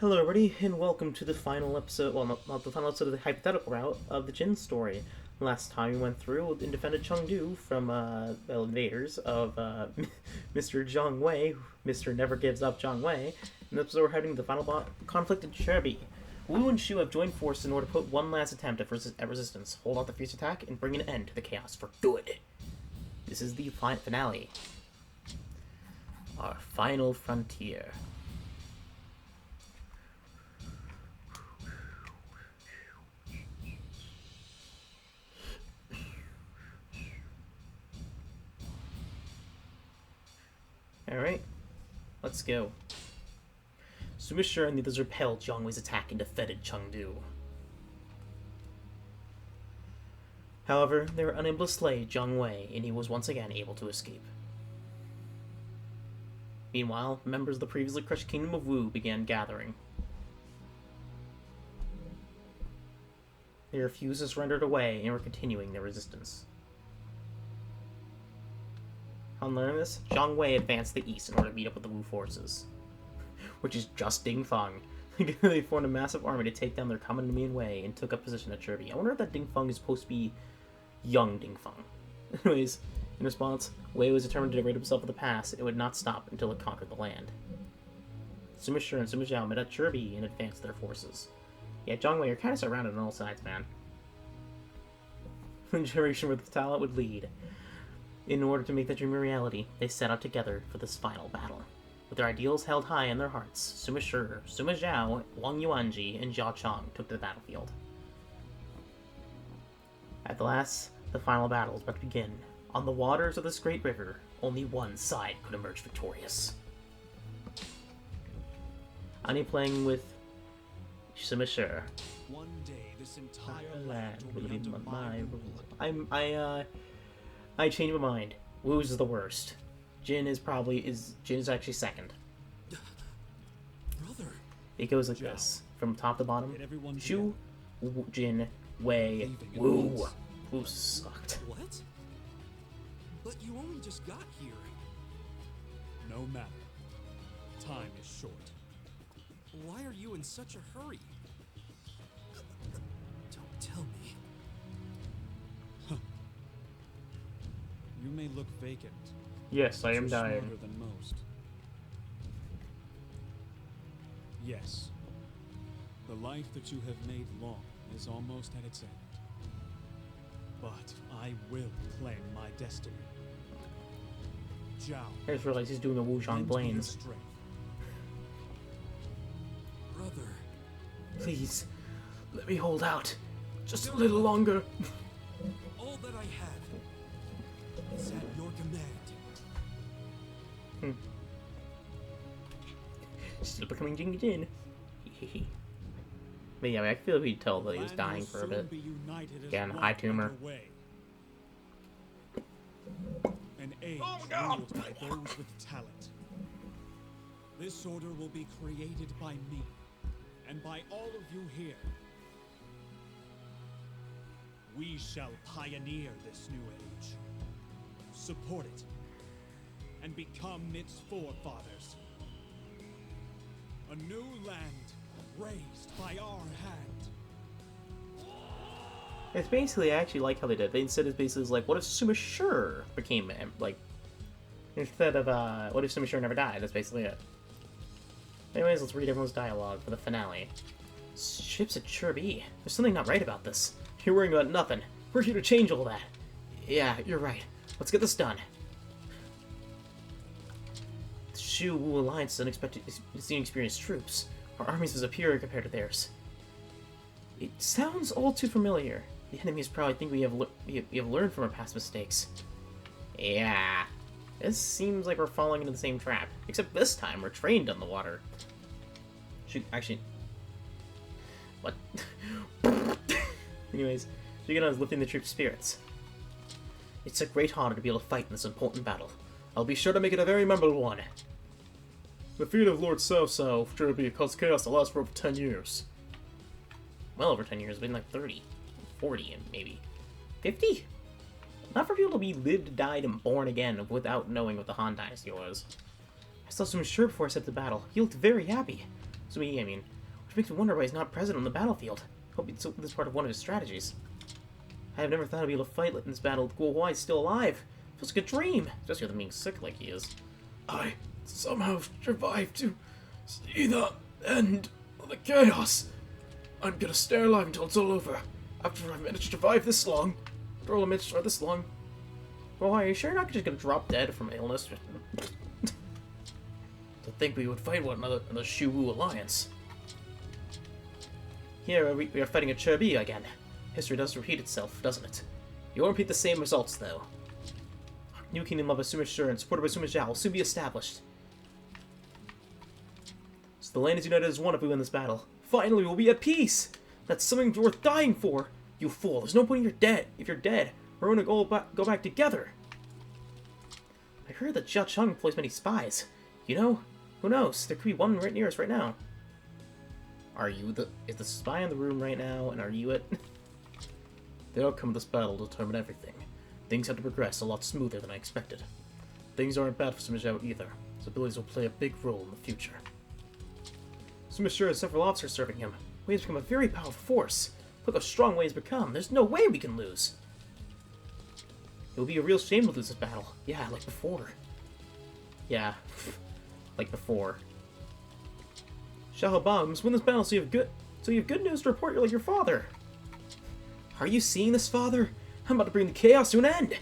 Hello, everybody, and welcome to the final episode. Well, not the final episode of the hypothetical route of the Jin story. Last time we went through and defended Chengdu from invaders of Mr. Zhang Wei, Mr. Never Gives Up Zhang Wei. In this episode, we're heading to the final conflict in Chibi. Wu and Shu have joined forces in order to put one last attempt at resistance, hold out the fierce attack, and bring an end to the chaos for good. This is the finale. Our final frontier. Alright, let's go. Sumisha and the others repelled Jiang Wei's attack and defended Chengdu. However, they were unable to slay Jiang Wei, and he was once again able to escape. Meanwhile, members of the previously crushed Kingdom of Wu began gathering. They refused to surrender away and were continuing their resistance. On learning this, Zhang Wei advanced to the east in order to meet up with the Wu forces, which is just Ding Feng. They formed a massive army to take down their common enemy in Wei and took up position at Chibi. I wonder if that Ding Feng is supposed to be young Ding Feng. Anyways, in response, Wei was determined to rid himself of the past and would not stop until it conquered the land. Sima Shi and Sima Zhao met at Chibi and advanced their forces. Yeah, Zhang Wei are kind of surrounded on all sides, man. One generation where the talent would lead. In order to make the dream a reality, they set out together for this final battle. With their ideals held high in their hearts, Sima Shi, Sima Zhao, Wang Yuanji, and Jia Chong took to the battlefield. At the last, the final battle was about to begin. On the waters of this great river, only one side could emerge victorious. Ani playing with Sima Shi. One day, this entire land will be under my rule. I changed my mind. Wu's is the worst. Jin is actually second. Brother. It goes like this, from top to bottom. Shu, Jin, Wei, Wu. Wu sucked. What? But you only just got here. No matter. Time is short. Why are you in such a hurry? Don't tell me. You may look vacant. Yes, I am You're dying. smarter than most. Yes. The life that you have made long is almost at its end. But I will claim my destiny. Zhao. I just realized he's doing the Wu Zhang Blains. Brother. Please, let me hold out. Just a little longer. All that I have is at your command. Still becoming Jing Jin. But yeah, I feel like we could tell that he was dying for a bit. Again, eye tumor. An age ruled by those with talent. This order will be created by me, and by all of you here. We shall pioneer this new age, support it, and become its forefathers. A new land raised by our hand. It's basically, I actually like how they did. They instead of basically like, what if Sima Shi became, like, instead of, what if Sima Shi never died? That's basically it. Anyways, let's read everyone's dialogue for the finale. Ships at Chibi. There's something not right about this. You're worrying about nothing. We're here to change all that. Yeah, you're right. Let's get this done. The Shu Wu Alliance is inexperienced troops. Our armies are superior compared to theirs. It sounds all too familiar. The enemies probably think we have learned from our past mistakes. Yeah. This seems like we're falling into the same trap. Except this time, we're trained on the water. Actually... What? Anyways, Shigena is lifting the troops' spirits. It's a great honor to be able to fight in this important battle. I'll be sure to make it a very memorable one. The feat of Lord Cao Cao sure to cause chaos to last for over 10 years. Well over 10 years, it's been like 30, 40, and maybe 50? Not for people to be lived, died, and born again without knowing what the Han Dynasty was. I saw some sure before I set the battle. He looked very happy. I mean. Which makes me wonder why he's not present on the battlefield. Hope it's this is part of one of his strategies. I have never thought I'd be able to fight in this battle while he's still alive. Feels like a dream, especially with him being sick like he is. I somehow survived to see the end of the chaos. I'm gonna stay alive until it's all over. After I've managed to survive this long. After all I managed to survive this long. Well, are you sure you're not just gonna drop dead from illness? To think we would fight one another in the Shuwu Alliance. Here we are fighting a Chibi again. History does repeat itself, doesn't it? You won't repeat the same results, though. New kingdom of Asuma Shura and supported by Asuma Zhao will soon be established. So the land is united as one if we win this battle. Finally, we'll be at peace! That's something worth dying for! You fool, there's no point in if you're dead. We're gonna go back together. I heard that Jia Cheng employs many spies. You know, who knows? There could be one right near us right now. Is the spy in the room right now, and are you it? The outcome of this battle will determine everything. Things have to progress a lot smoother than I expected. Things aren't bad for Sima Zhao either. His abilities will play a big role in the future. Asuma Shura has several officers serving him. Wei has become a very powerful force. Look how strong Wei has become. There's no way we can lose. It would be a real shame to lose this battle. Yeah, like before. Yeah, like before. Xiaoba, we must win this battle so you have good news to report. You're like your father. Are you seeing this, father? I'm about to bring the chaos to an end.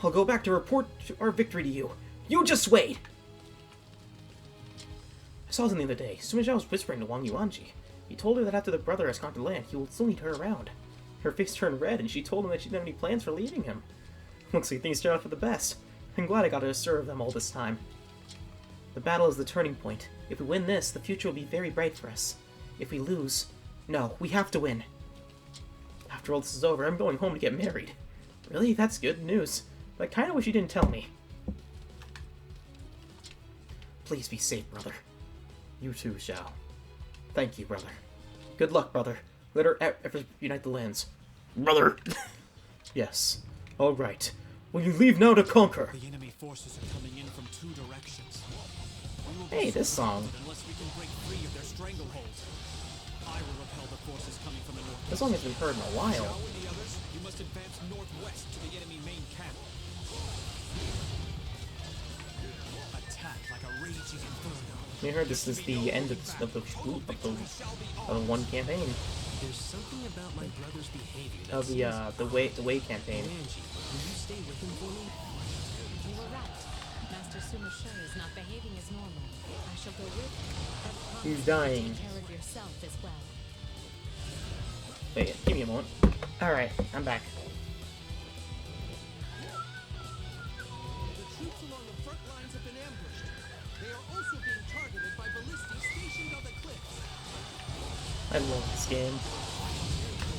I'll go back to report our victory to you. You just wait. I saw something the other day. Sima Zhao was whispering to Wang Yuanji. He told her that after the brother has conquered land, he will still need her around. Her face turned red, and she told him that she didn't have any plans for leaving him. Looks like things turned out for the best. I'm glad I got to serve them all this time. The battle is the turning point. If we win this, the future will be very bright for us. If we lose... No, we have to win. After all this is over, I'm going home to get married. Really? That's good news. But I kinda wish you didn't tell me. Please be safe, brother. You too, Xiao. Thank you, brother. Good luck, brother. Let her ever unite the lands. Brother! Yes. Alright. Will you leave now to conquer? The enemy forces are coming in from 2 directions. Hey, this song. Unless we can break free of their strangleholds. I will repel the forces coming from the north. This song has been heard in a while. Zhao and the others, you must advance northwest to the enemy main camp. Attack like a raging inferno. We heard this is the end of the one campaign. There's something about my brother's behavior Of the way campaign. Angie, will you stay with him for me? You were right. Master Sumisho is not behaving as normal. I shall go with him. But promise He's to dying. take care of yourself as well. Wait, give me a moment. Alright, I'm back. The troops along the front lines have been ambushed. They are also being targeted by ballistae stationed on the cliffs. I love this game.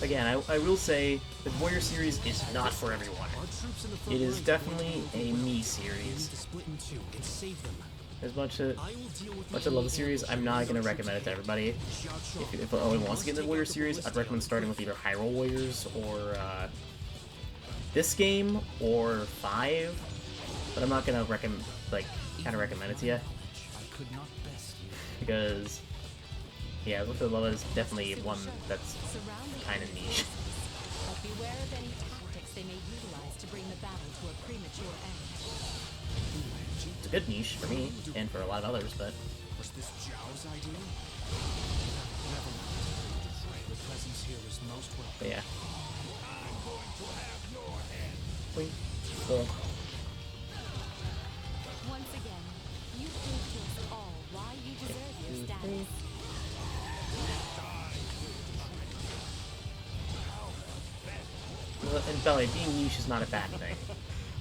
Again, I will say, the Warrior series is not for everyone. Our troops in the front It is lines definitely are a well. me We need series. to split in 2 and save them. As much as I will deal with I love the series, I'm not going to recommend it to everybody. If anyone wants to get into the Warrior series, I'd recommend starting with either Hyrule Warriors or this game or 5. But I'm not going to recommend it to you I could not best you. because yeah, Look at Love is definitely one that's Surround the kind of enemy niche. forces, but beware of any tactics they may utilize to bring the battle to a premature end. It's a good niche for me and for a lot of others, but Was this Zhao's idea? Never mind. Your presence here is most welcome. yeah. Boink. Bonk. Once again, you prove to us all why you deserve your status. And Belly, being niche is not a bad thing.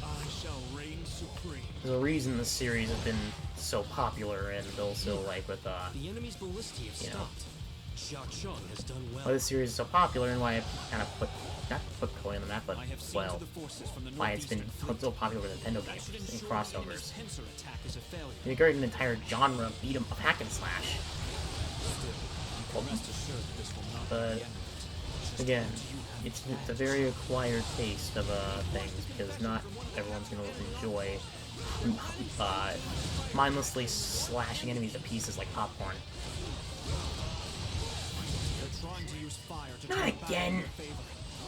I shall reign supreme. There's a reason this series has been so popular, and also like with The enemy's ballistae have You know. stopped. Xia Cheng has done well. why this series is so popular and why I kind of not put Koi on the map, but I have seen well, to the forces from the why it's been northeastern front. so popular with Nintendo That should games and ensure the enemy's crossovers. pincer attack is a failure. You're getting an entire genre of beat 'em up hack and slash. Still, you can rest assured that this will not But, be the end of it. Just Again, up to you. it's a very acquired taste of things because not everyone's going to enjoy mindlessly slashing enemies to pieces like popcorn. fire to Not turn back in again. your favor.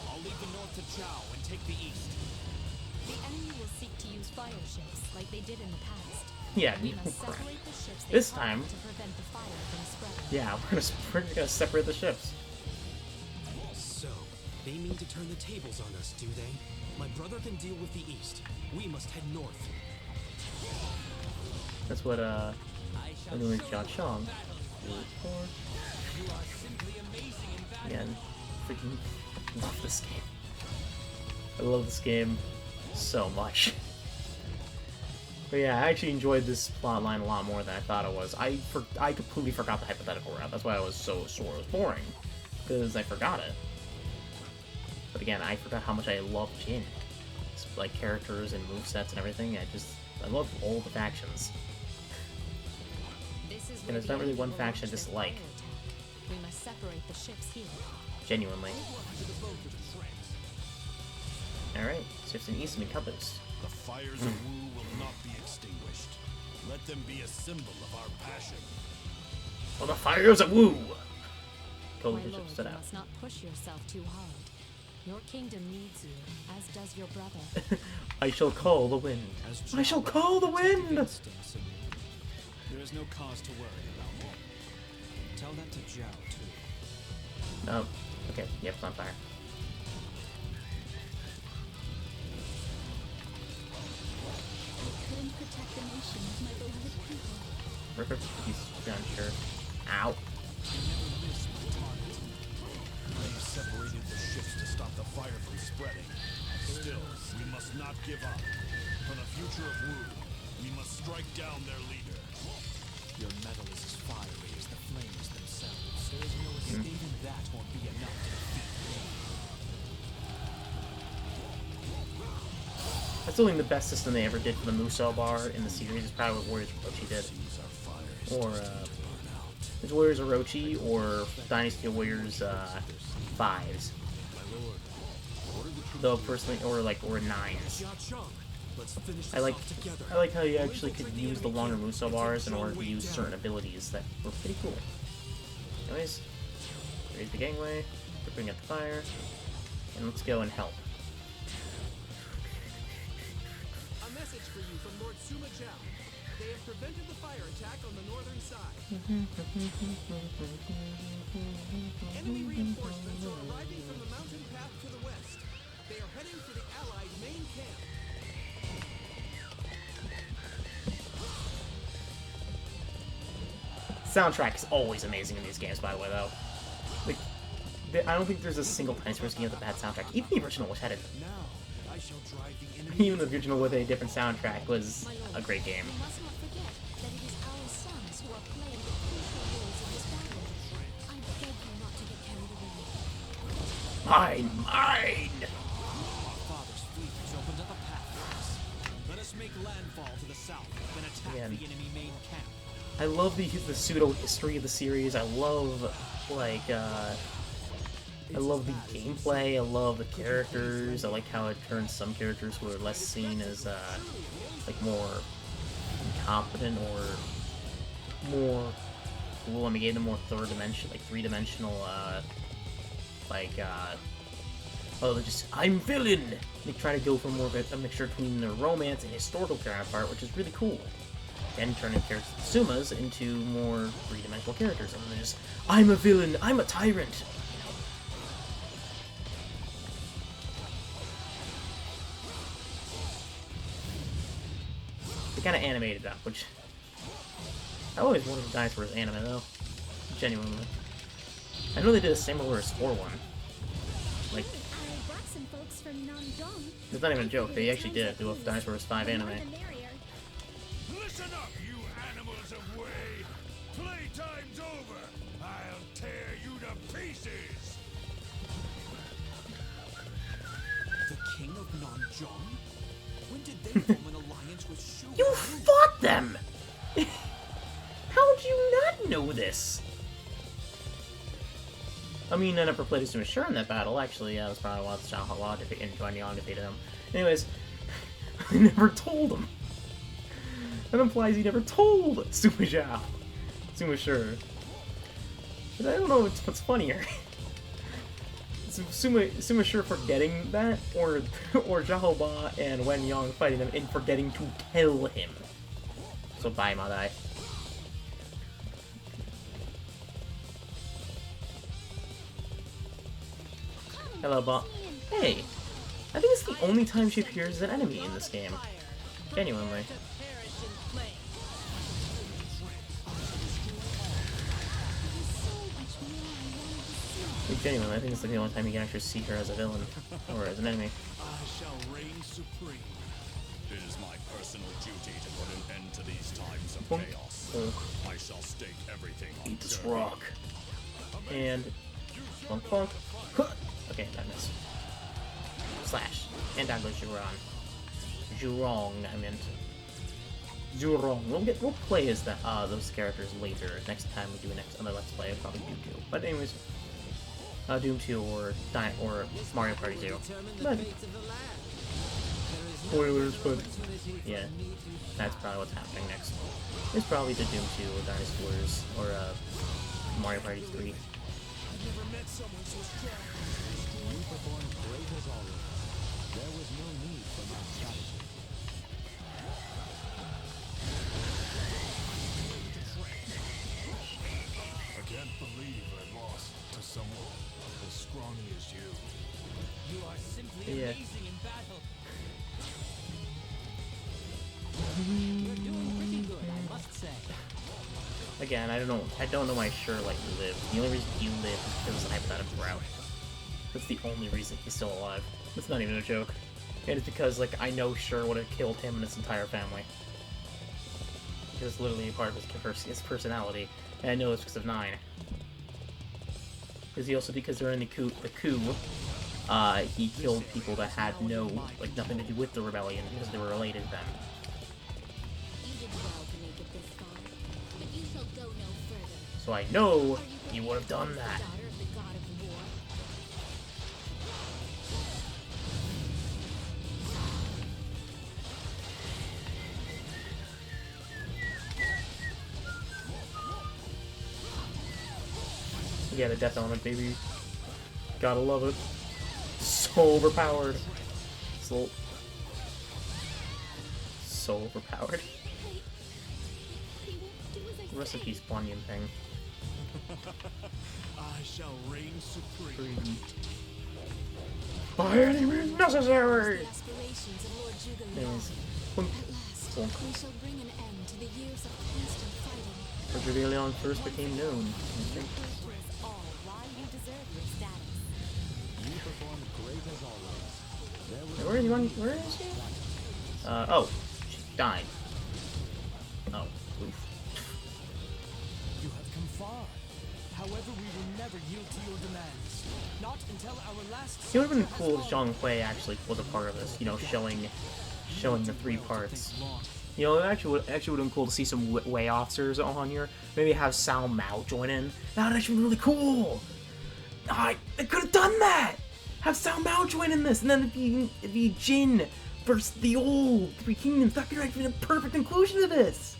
I'll leave the north to Zhao and take the east. The enemy will seek to use fire ships like they did in the past. Yeah, We no must crap. separate the ships they This target time- to prevent the fire from spreading. Yeah, we're gonna separate the ships. So, they mean to turn the tables on us, do they? My brother can deal with the east. We must head north. That's what I'm doing with Jia Chong. Again, freaking love this game. I love this game so much. But yeah, I actually enjoyed this plotline a lot more than I thought it was. I completely forgot the hypothetical route. That's why I was so sore it was boring, because I forgot it. But again, I forgot how much I love Jin. It's like characters and movesets and everything. I love all the factions. This is And where there's the not really enemy one will faction I launch their dislike. fire attack. We must separate the ships here. Genuinely. To the both of the tracks. Alright, ships in east and encompassed. The fires of Wu will not be extinguished. Let them be a symbol of our passion. Oh, the fires of Wu! My Totally lord, ship you stood out. must not push yourself too hard. Your kingdom needs you, as does your brother. I shall call the wind. As I shall Zhao call the protective wind! instincts in you, there is no cause to worry about me. Tell that to Zhao, too. Oh, okay. Yep, it's on fire. Couldn't protect the nation, my beloved people. Ripper, he's done, sure. Ow. They separated the ships to stop the fire from spreading. Still, we must not give up. For the future of Wu, we must strike down their leader. Your metal is as fiery as the flames themselves. There is no escaping that won't be enough to defeat me. I still think the best system they ever did for the Musou bar in the series is probably what Warriors Orochi did. These are fires Or, burn out. it's Warriors Orochi or Dynasty Warriors 5s. Though personally, or 9s. Jia Chong, let's finish I this like off together. I like how you actually could use the longer Musou bars in order to use certain abilities that were pretty cool. Anyways, raise the gangway, we're putting out the fire, and let's go and help. A message for you from Lord Suma Zhao. They have prevented the fire attack on the northern side. Enemy reinforcements are arriving from the mountain path to the west. They are heading for the Allied main camp. Soundtrack is always amazing in these games, by the way, though. Like, I don't think there's a single Dynasty Warriors game with a bad soundtrack. Even the original, which had a Now, I shall drive the enemy. even the original with a different soundtrack was a great game. We must not forget that it is our sons who are playing the crucial roles in this battle. I beg you not to get carried away. Mine! Our father's fleet has opened up a path for us. Let us make landfall to the south, then attack Man. the enemy main camp. I love the pseudo history of the series. I love I love the gameplay. I love the characters. I like how it turns some characters who are less seen as like more incompetent or more cool. I mean, gave them more three-dimensional oh, they're just I'm villain. They try to go for more of a mixture between the romance and historical counterpart, which is really cool. Then turning characters Sumas into more three-dimensional characters, and they're just I'm a villain. I'm a tyrant. They kind of animated that, which I always wanted Dynasty Warriors anime though, genuinely. I know they did a Samurai Warriors 4 one. Like, I brought some folks from Nandong. it's not even a joke. They actually did do a Dynasty Warriors 5 anime. Listen up, you animals of Wei! Playtime's over! I'll tear you to pieces! The king of Nanjong? When did they form an alliance with Shu? You fought them! How'd you not know this? I mean, I never played as Sure in that battle. Actually, yeah, that's probably why Zhao and Guan Yang defeated him. Anyways, I never told him. That implies he never told Suma Zhao. Suma Sure. But I don't know what's funnier. Suma sure forgetting that, or Jahoba and Wen Yang fighting them and forgetting to tell him. So bye, Madai. Hello, Ba. Hey, I think it's the only time she appears as an enemy in this game. Genuinely. Genuinely, I think it's like the only time you can actually see her as a villain or as an enemy. I shall reign supreme. It is my personal duty to put an end to these times of chaos. I shall stake everything on Eat this Kirby. rock. And plunk plunk. Okay, that missed. Slash. And down goes Juron. Jurong, I meant. Jurong. We'll play as those characters later. Next time we do another Let's Play, I'll probably Doom 2. But anyways, Doom 2 or Mario Party 2. But spoilers, but yeah, that's probably what's happening next. It's probably the Doom 2 or Dynasty Wars or Mario Party 3. I can't believe I lost to someone as scrawny as you. You are simply Yeah. amazing in battle. You're doing pretty good, I must say. Again, I don't know why Sherlight lived. The only reason he lived is because of hypothetical route. That's the only reason he's still alive. That's not even a joke. And it's because, like, I know Sher would have killed him and his entire family. Because it's literally a part of his personality. And I know it's because of 9. Because during the coup, he killed people that had nothing to do with the rebellion because they were related to them. You did well to make it this far, but you shall go no further. So I know he would have done that. Daughter of the god of war. Yeah, the death element, baby. Gotta love it. So overpowered. So overpowered. He won't do as I Rest in say. peace, Kuan Yin thing. I shall reign supreme. By any means necessary! The aspirations of Lord Jubilee. Anyways, At last, we shall bring an end to the years of constant fighting. when Rebellion first became known. You prove to us all why you deserve your status. You perform great as always. Where is she? Oh, she died. Oh, oof. You have come far. However, we will never yield to your demands. Not until our last. It would have been cool if Zhang Hui actually was a part of this, you know, showing the 3 parts. You know, it actually would have been cool to see some Wei officers on here. Maybe have Cao Mao join in. That would actually be really cool. They could have done that. Have Cao Mao join in this, and then it'd be Jin versus the old 3 kingdoms. That could actually be the perfect inclusion of this.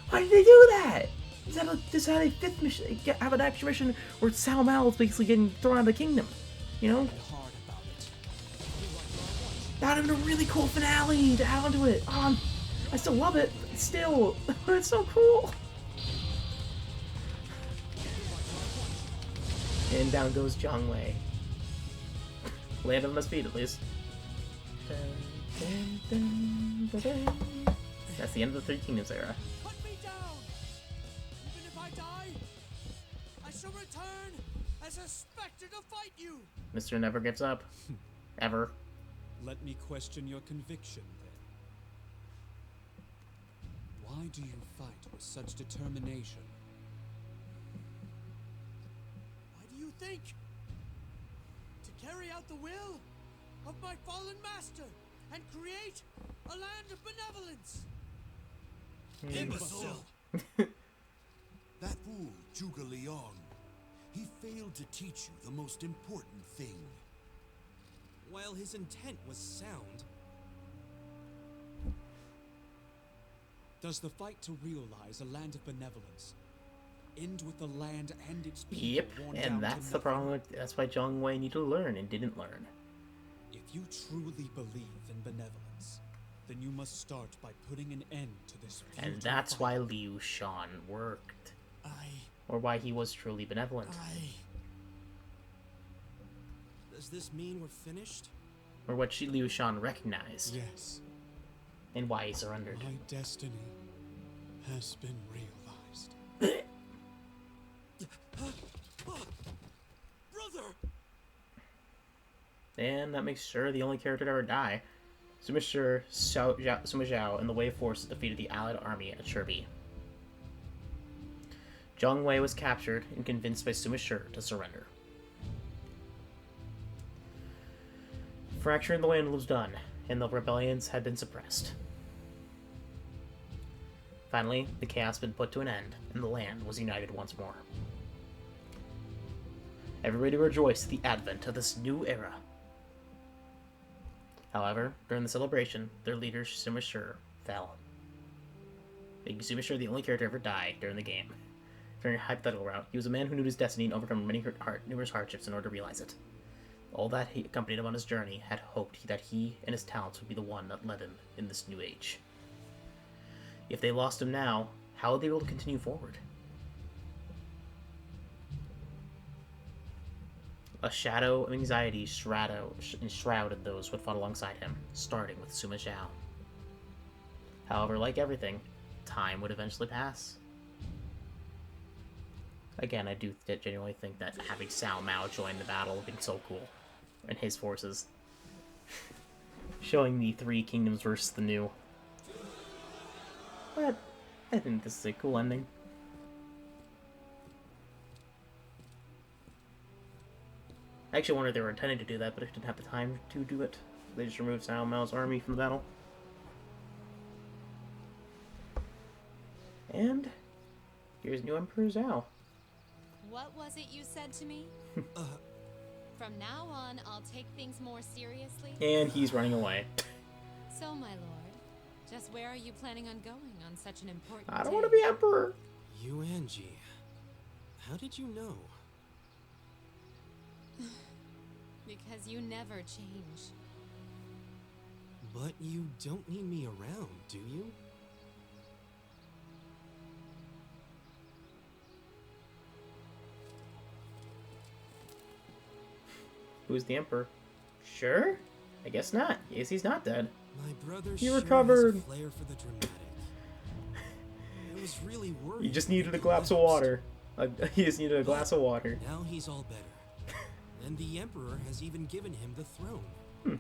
Why did they do that? Just had a 5th mission. Have an action mission where Cao Mao is basically getting thrown out of the kingdom. You know? Hard about it. That would have been a really cool finale to add onto it. I still love it, but still, it's so cool. And down goes Zhang Wei. Land on his feet, at least. That's the end of the 3 Kingdoms era. Put me down. Even if I die, I shall return as a specter to fight you. Mr. Never gives up. Ever. Let me question your conviction, then. Why do you fight with such determination? Why do you think? To carry out the will of my fallen master and create a land of benevolence. Imbecile! That fool, Zhuge Liang, he failed to teach you the most important thing. While his intent was sound, does the fight to realize a land of benevolence end with the land and its people Yep, worn down and to that's the nothing. problem. That's why Zhang Wei needed to learn and didn't learn. If you truly believe in benevolence, then you must start by putting an end to this And futile that's why fight. Liu Shan worked. I... Or why he was truly benevolent. Does this mean we're finished? Or what Liu Shan recognized. Yes. And why he surrendered. My destiny has been realized. Brother! And that makes sure the only character to ever die. Sima Zhao and the Wei forces defeated the Allied army at Chibi. Zhang Wei was captured and convinced by Sima Shi to surrender. Fracturing the land was done, and the rebellions had been suppressed. Finally, the chaos had been put to an end, and the land was united once more. Everybody rejoiced at the advent of this new era. However, during the celebration, their leader, Sima Shi, fell, making Sima Shi the only character to ever die during the game. During a hypothetical route, he was a man who knew his destiny and overcome numerous hardships in order to realize it. All that he accompanied him on his journey had hoped that he and his talents would be the one that led him in this new age. If they lost him now, how would they be able to continue forward? A shadow of anxiety enshrouded those who had fought alongside him, starting with Sima Zhao. However, like everything, time would eventually pass. Again, I do genuinely think that having Cao Mao join the battle would be so cool. And his forces. Showing the three kingdoms versus the new. But I think this is a cool ending. I actually wondered if they were intending to do that, but I didn't have the time to do it. They just removed Cao Mao's army from the battle. And here's new Emperor Zhao. What was it you said to me? From now on, I'll take things more seriously. And he's running away. So, my lord, just where are you planning on going on such an important I don't day? want to be Emperor. You, Angie. How did you know? Because you never change. But you don't need me around, do you? Who's the Emperor? Sure? I guess not. Yes, he's not dead. My brother He sure recovered. has a flair for the dramatic. I was really worried. He just that needed a he'd glass of collapse. water. He just needed a glass of water. Now he's all better. And the Emperor has even given him the throne.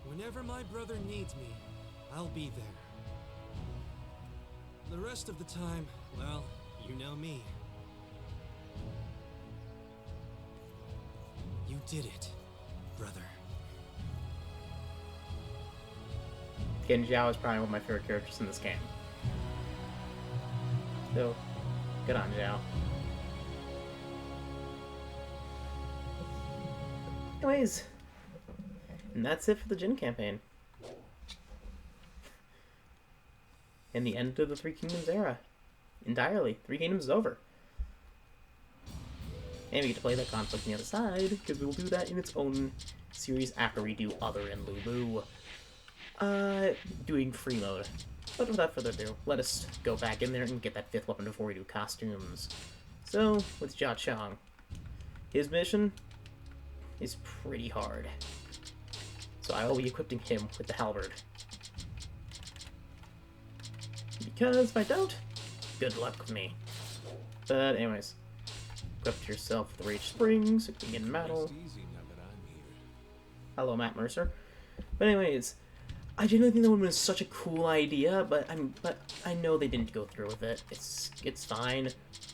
Whenever my brother needs me, I'll be there. The rest of the time, well, you know me. You did it, brother. Again, Zhao is probably one of my favorite characters in this game. So, good on Zhao. Anyways, and that's it for the Jin campaign. And the end of the Three Kingdoms era. Entirely. Three Kingdoms is over. And we get to play that conflict on the other side, because we will do that in its own series after we do Other and Lulu. Doing free mode. But without further ado, let us go back in there and get that fifth weapon before we do costumes. So, with Jia Chong, his mission is pretty hard. So I will be equipping him with the halberd. Because if I don't, good luck with me. But anyways, equip yourself with the Rage Springs, begin battle. Hello, Matt Mercer. But anyways, I genuinely think that would have been such a cool idea, but I know they didn't go through with it. It's fine.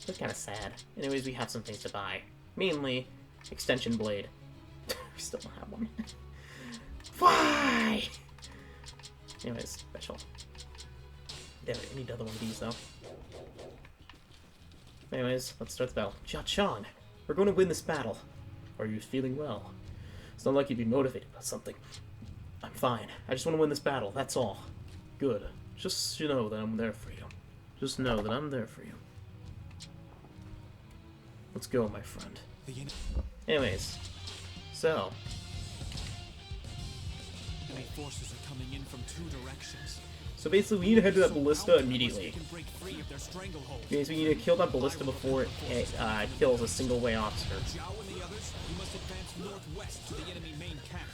It's kind of sad. Anyways, we have some things to buy. Mainly, extension blade. We still don't have one. Why? Anyways, special. Damn it, I need another one of these though. Anyways, let's start the battle. Jia Chong, we're going to win this battle. Are you feeling well? It's not like you'd be motivated about something. I'm fine. I just want to win this battle, that's all. Good. Just know that I'm there for you. Just know that I'm there for you. Let's go, my friend. Anyways, so Enemy forces are coming in from 2 directions. basically we need to head to that ballista immediately. They can break free of their stranglehold. Means we need to kill that ballista before it kills a single-way officer. Zhao and the others, you must advance northwest to the enemy main camp.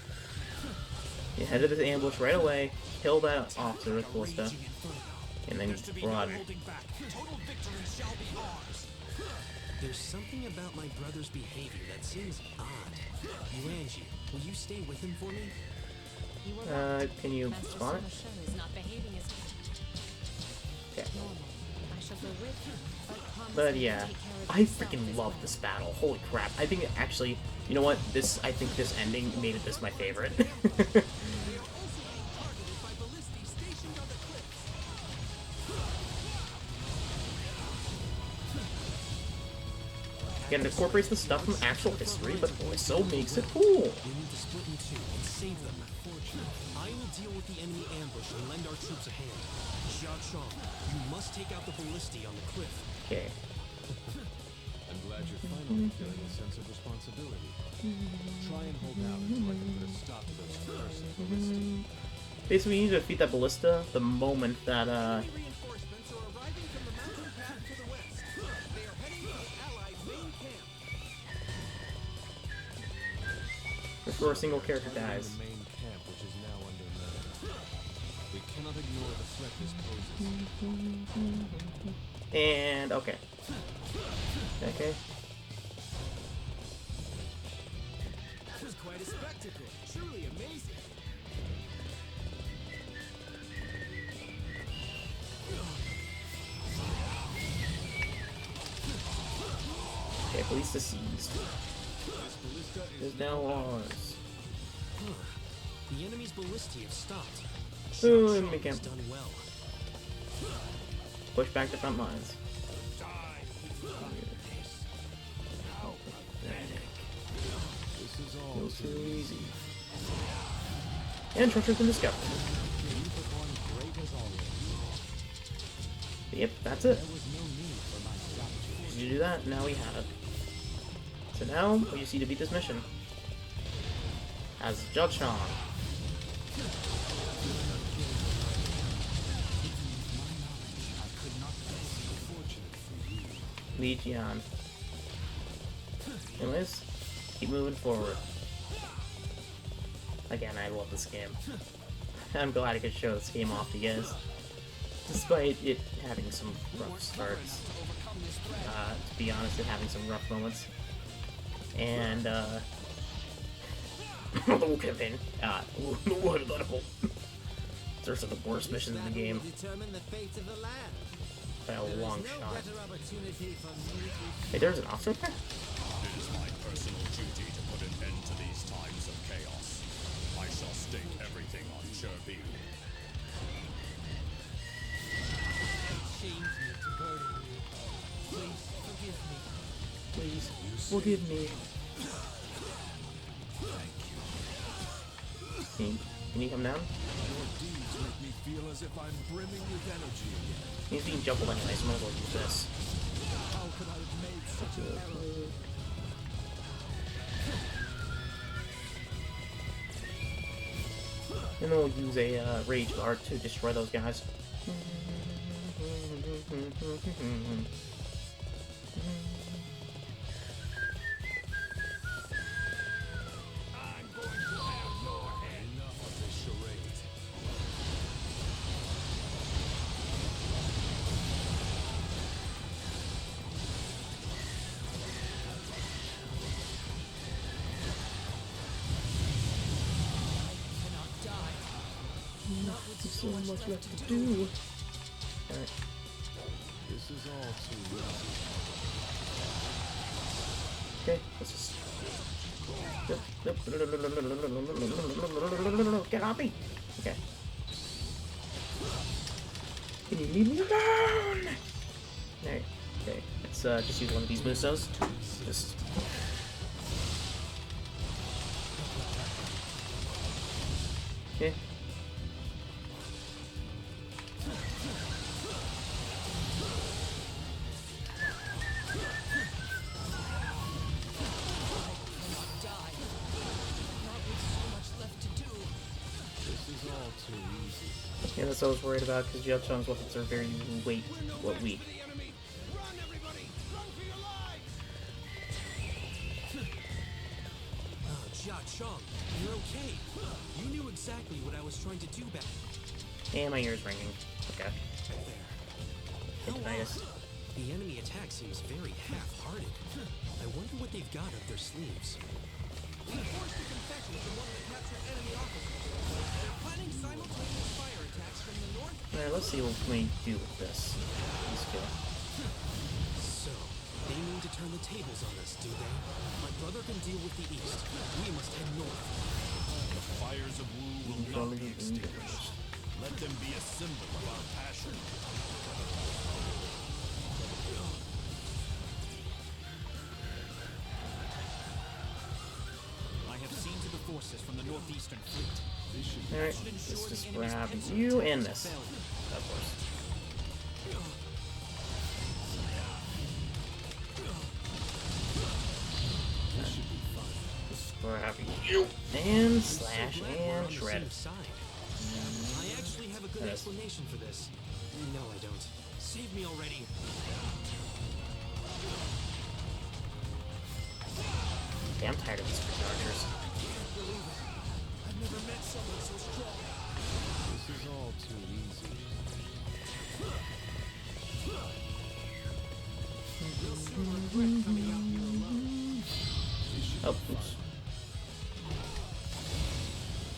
You head to this ambush right away, kill that officer with ballista, Raging inferno. and then There's to be no run. holding back. Total victory shall be ours. There's something about my brother's behavior that seems odd. Yuanji, will you stay with him for me? You were right. Can you Master spawn it? Sumo is not behaving as Okay. normal. I shall go with him, but promise But me yeah, to take care of I yourself freaking as love well. this battle. Holy crap. I think actually, you know what? I think this ending made it this my favorite. They are also being targeted by ballistae stationed on the cliffs. Again, it incorporates the stuff from actual history, but boy, so makes it cool. We need to split in 2 and save them. I will deal with the enemy ambush and lend our troops a hand. Xia Chong, you must take out the ballistae on the cliff. Okay. I'm glad you're finally feeling a sense of responsibility. Try and hold out until I can put a stop to those cursed ballistae. Basically, we need to defeat that ballista the moment that, Enemy reinforcements are arriving from the mountain path to the west. They are heading for the Allied main camp. before a single character The dies. main camp, which is now under menace. We cannot ignore the threat this poses. And, okay. Okay. That was quite a spectacle. Truly amazing. Okay, police seized. Is now ours. The enemy's ballistae have stopped. Ooh, Xia and Chong we can has done well. push back the front lines. This is all Feels too easy. And treasure's been discovered. great as always. Yep, that's it. There was no need for my strategy. Did you do that? Now we have it. So now, we just need to beat this mission. As Judge Chong. Li Jian. Anyways, keep moving forward. Again, I love this game. I'm glad I could show this game off to you guys. Despite it having some rough starts. To be honest, it having some rough moments. And, the campaign. Those are the worst missions in the game. Determine the fate of the land. By a long No shot. better opportunity for me to Hey, there's an officer there? It is my personal duty to put an end to these times of chaos. I shall stake everything on Chibi. change me to burden you. Please forgive me. Please, forgive me. Can you come down? Your deeds make me feel as if I'm brimming with energy again. He's being jumbled anyway, so might as well use this. How could I have made such an error? And then we'll use a rage guard to destroy those guys. I'm going to have your head. Enough of this charade. Cannot die. There's so much left to do. Alright. This is all too risky. Okay, let's just... Get off me! Okay. Can you leave me alone? Alright, okay. Let's just use one of these Musos. Just... Okay. Yeah, that's what I was worried about, because Jiao-Chang's weapons are very weak. Jia-Chang, you're okay. You knew exactly what I was trying to do back And my ear's ringing. Okay. there. Tinnitus. The enemy attack seems very half-hearted. I wonder what they've got up their sleeves. We forced a confession from one of the captured enemy officers. They're planning simultaneous fire attacks from the north. Alright, let's see what we do with this. Let's go. So, they mean to turn the tables on us, do they? My brother can deal with the east. We must head north. The fires of Wu will not be extinguished. Let them be a symbol of our passion. I have seen to the forces from the northeastern fleet. Alright, let's just grab you and this. Of course. Just grab you and slash and shred. I actually have a good Yes. explanation for this. No, I don't. Save me already. Okay, I'm tired of these freaking archers. I've never met someone so strong. This is all too easy. You'll soon regret coming out here alone. Oh, oops.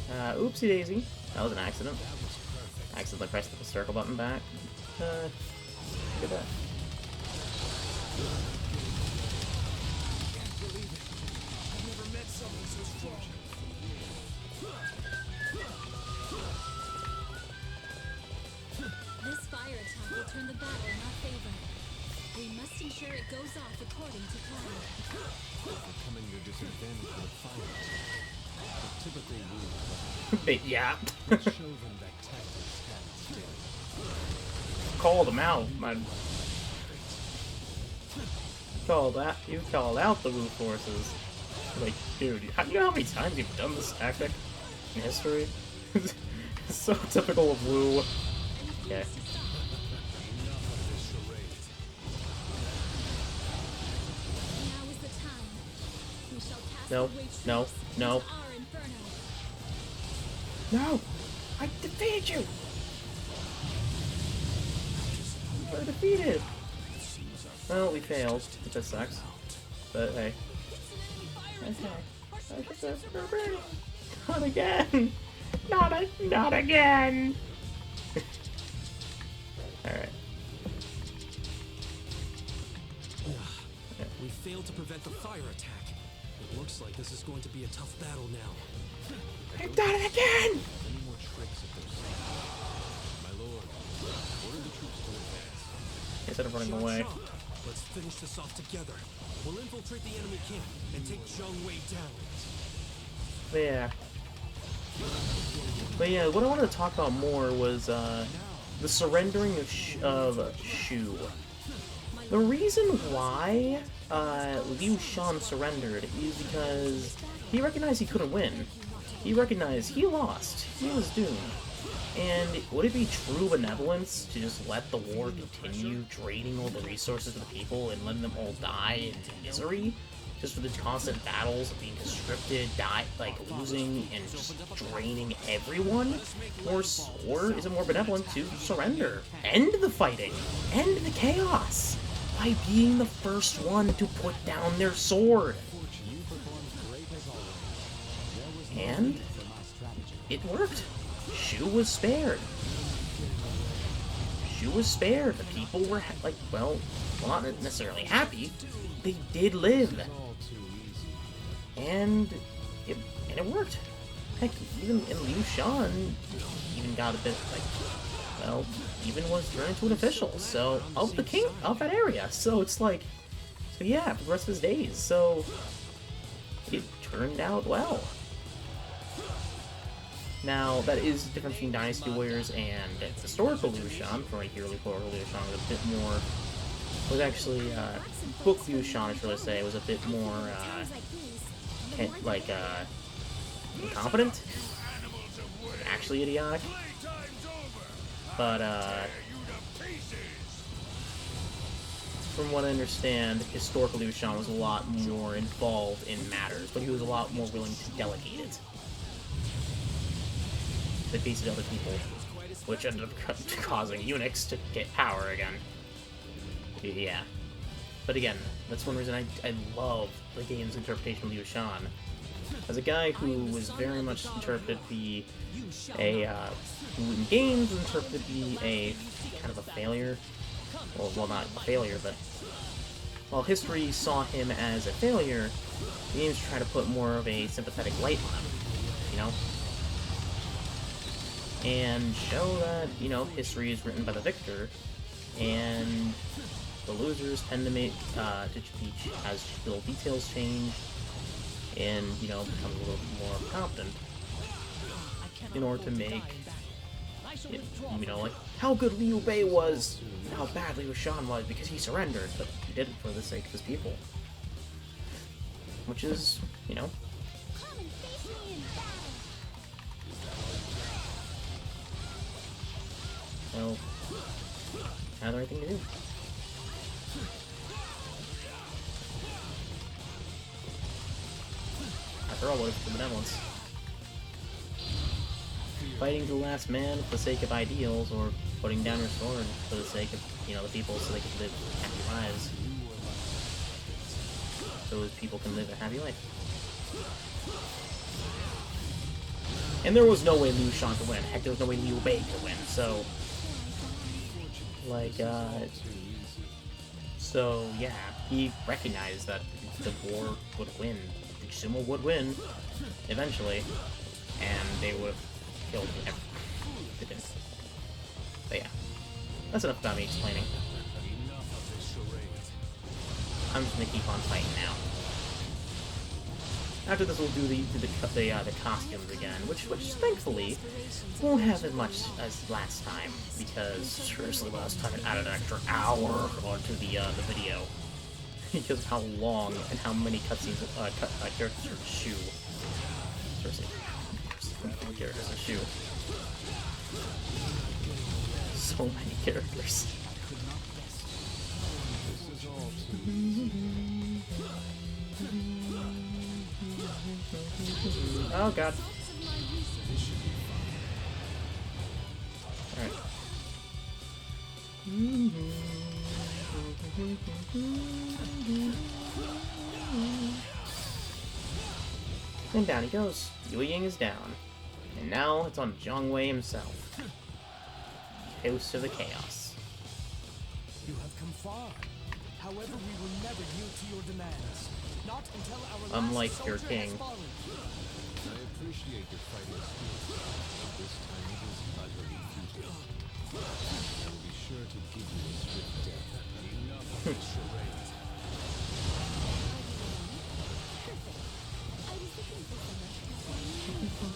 Oopsie daisy. That was an accident. Accidentally pressed the circle button back. Look at that. Can't believe it. I've never met someone so strong. This fire attack will turn the battle in our favor. We must ensure it goes off according to plan. Becoming your disadvantage with a fire attack. The typical rule Yeah. show them that tactics stand still. Called them out, man. You called out the Wu forces. Like, dude, you know how many times you've done this tactic in history? It's so typical of Wu. Okay. Now is the time. We shall cast No, away no, troops no. into our inferno. No! I defeated you! We're defeated! Well, we failed. That sucks. But hey. Okay. Not again! Not again! Alright. We failed to prevent the fire attack. It looks like this is going to be a tough battle now. I've done it again! Any more tricks up their sleeve? My lord, order the troops to advance. Instead of running away. Jia-Chang, let's finish this off together. We'll infiltrate the enemy camp and take Zhang Wei down. But yeah, what I wanted to talk about more was the surrendering of Shu. The reason why Liu Shan surrendered is because he recognized he couldn't win. He recognized he lost. He was doomed. And would it be true benevolence to just let the war continue, draining all the resources of the people and letting them all die into misery? Just for the constant battles of being conscripted, losing, and just draining everyone? Or is it more benevolent to surrender? End the fighting! End the chaos! By being the first one to put down their sword! And it worked. Shu was spared. Shu was spared. The people were, well, not necessarily happy. They did live. And it worked. Heck, even Liu Shan even got a bit, even was turned into an official, so, of the king, of that area. So it's so yeah, for the rest of his days. So, it turned out well. Now, that is the difference between Dynasty Warriors and historical Liu Shan. From right here, historical Liu Shan was a bit more... was actually, book Liu Shan, I should really say, was a bit more, incompetent. Actually idiotic. But, from what I understand, historical Liu Shan was a lot more involved in matters, but he was a lot more willing to delegate it. They faced other people, which ended up causing eunuchs to get power again. Yeah. But again, that's one reason I love the game's interpretation of Liu Shan. As a guy who was very much interpreted to be who in games was interpreted to be a kind of a failure. Well, not a failure, but while history saw him as a failure, the games try to put more of a sympathetic light on him, you know? And show that, you know, history is written by the victor, and the losers tend to make, as little details change, and, you know, become a little more competent, in order to make, it, you know, like, how good Liu Bei was, and how bad Liu Shan was, because he surrendered, but he did it for the sake of his people. Which is, you know, Come and face me in battle. well, kind of the right thing to do. After all, what if the benevolence? Fighting to the last man for the sake of ideals, or putting down your sword for the sake of, you know, the people so they can live happy lives. So as people can live a happy life. And there was no way Liu Shan could win. Heck, there was no way Liu Bei could win, so... Like, so, yeah, he recognized that the war would win. The sumo would win, eventually, and they would have killed everyone. They didn't. But yeah, that's enough about me explaining. I'm just gonna keep on fighting now. After this, we'll do the costumes again, which thankfully won't have as much as last time, because seriously, last time it added an extra hour onto the video because of how long and how many cutscenes characters are shoe. Seriously, characters are shoe. So many characters. Oh god. Alright. And down he goes. Yue Ying is down. And now it's on Zhongwei himself. Host of the Chaos. You have come far. However, we will never yield to your demands. Not until our Unlike last your soldier has king. fallen. I appreciate your fighting spirit, but this time it is utterly futile. I will be sure to give you a swift death. Enough of this charade. I was looking for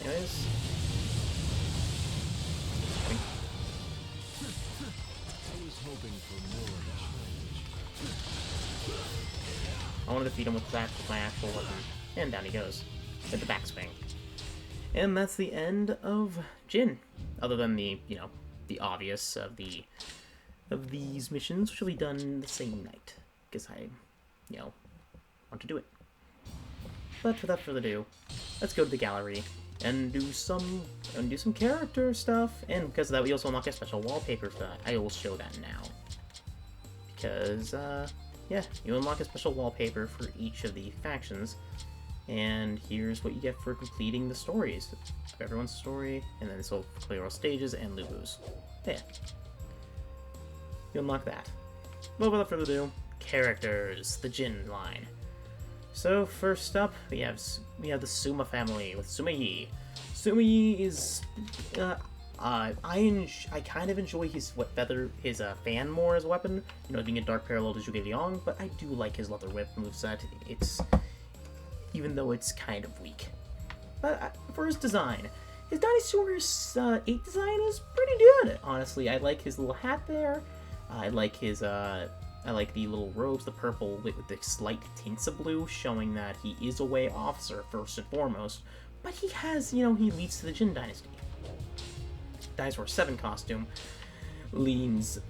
Anyways. I was hoping for more of a challenge. I want to defeat him with that with my actual weapon. And down he goes. At the backswing. And that's the end of Jin. Other than the, you know, the obvious of these missions, which will be done the same night. Because I, you know, want to do it. But without further ado, let's go to the gallery and do some character stuff. And because of that, we also unlock a special wallpaper for that. I will show that now. Because, yeah, you unlock a special wallpaper for each of the factions. And here's what you get for completing the stories. Everyone's story, and then this will clear all stages and Lubu's. Yeah. You unlock that. But without further ado, characters, the Jin line. So first up, we have the Suma family with Suma Yi. Suma Yi is I kind of enjoy his fan more as a weapon, you know, being a dark parallel to Zhuge Liang, but I do like his leather whip moveset. It's, even though it's kind of weak. But for his design, his Dynasty Warriors 8 design is pretty good, honestly. I like his little hat there. I like his, I like the little robes, the purple with the slight tints of blue, showing that he is a Wei officer first and foremost. But he has, you know, he leads to the Jin Dynasty. Dinosaur 7 costume is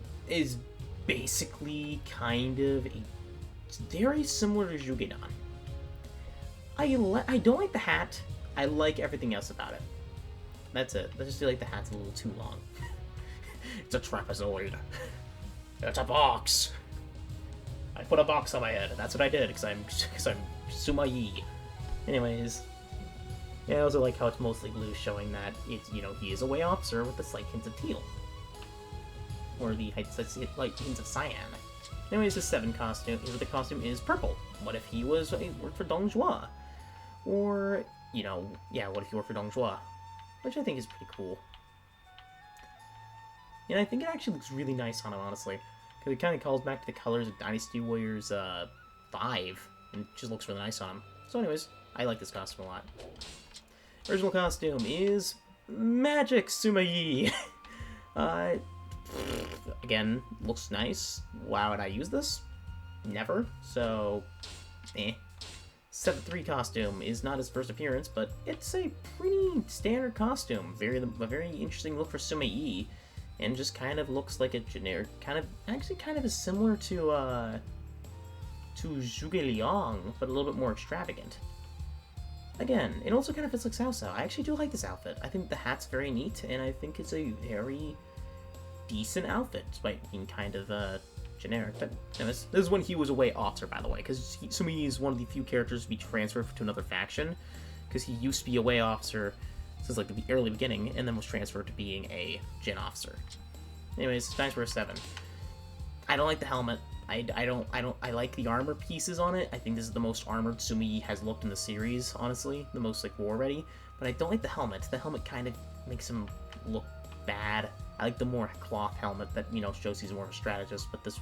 basically kind of very similar to Zhuge Dan. I don't like the hat. I like everything else about it. That's it. I just feel like the hat's a little too long. It's a trapezoid. It's a box. I put a box on my head. That's what I did because I'm Suma Yi. Anyways, yeah, I also like how it's mostly blue, showing that it's, you know, he is a Wei officer with the slight hints of teal, or the light hints of cyan. Anyways, the 7 costume, the costume is purple. What if he worked for Dong Zhuo? Or, you know, yeah, what if he worked for Dong Zhuo? Which I think is pretty cool. And I think it actually looks really nice on him, honestly. Because it kind of calls back to the colors of Dynasty Warriors 5, and it just looks really nice on him. So anyways, I like this costume a lot. Original costume is Magic Suma Yi. Again, looks nice. Why would I use this? Never. So, eh. 7-3 costume is not his first appearance, but it's a pretty standard costume. A very interesting look for Suma Yi, and just kind of looks like a generic, kind of is similar to Zhuge Liang, but a little bit more extravagant. Again, it also kind of fits like Cao Cao. I actually do like this outfit. I think the hat's very neat, and I think it's a very decent outfit, despite being kind of generic. But anyways, this is when he was a Wei officer, by the way, because Suma Yi is one of the few characters to be transferred to another faction, because he used to be a Wei officer since like the early beginning, and then was transferred to being a Jin officer. Anyways, Dynasty 7. I don't like the helmet. I like the armor pieces on it. I think this is the most armored Suma Yi has looked in the series, honestly. The most, like, war ready. But I don't like the helmet. The helmet kind of makes him look bad. I like the more cloth helmet that, you know, shows he's more of a strategist, but this,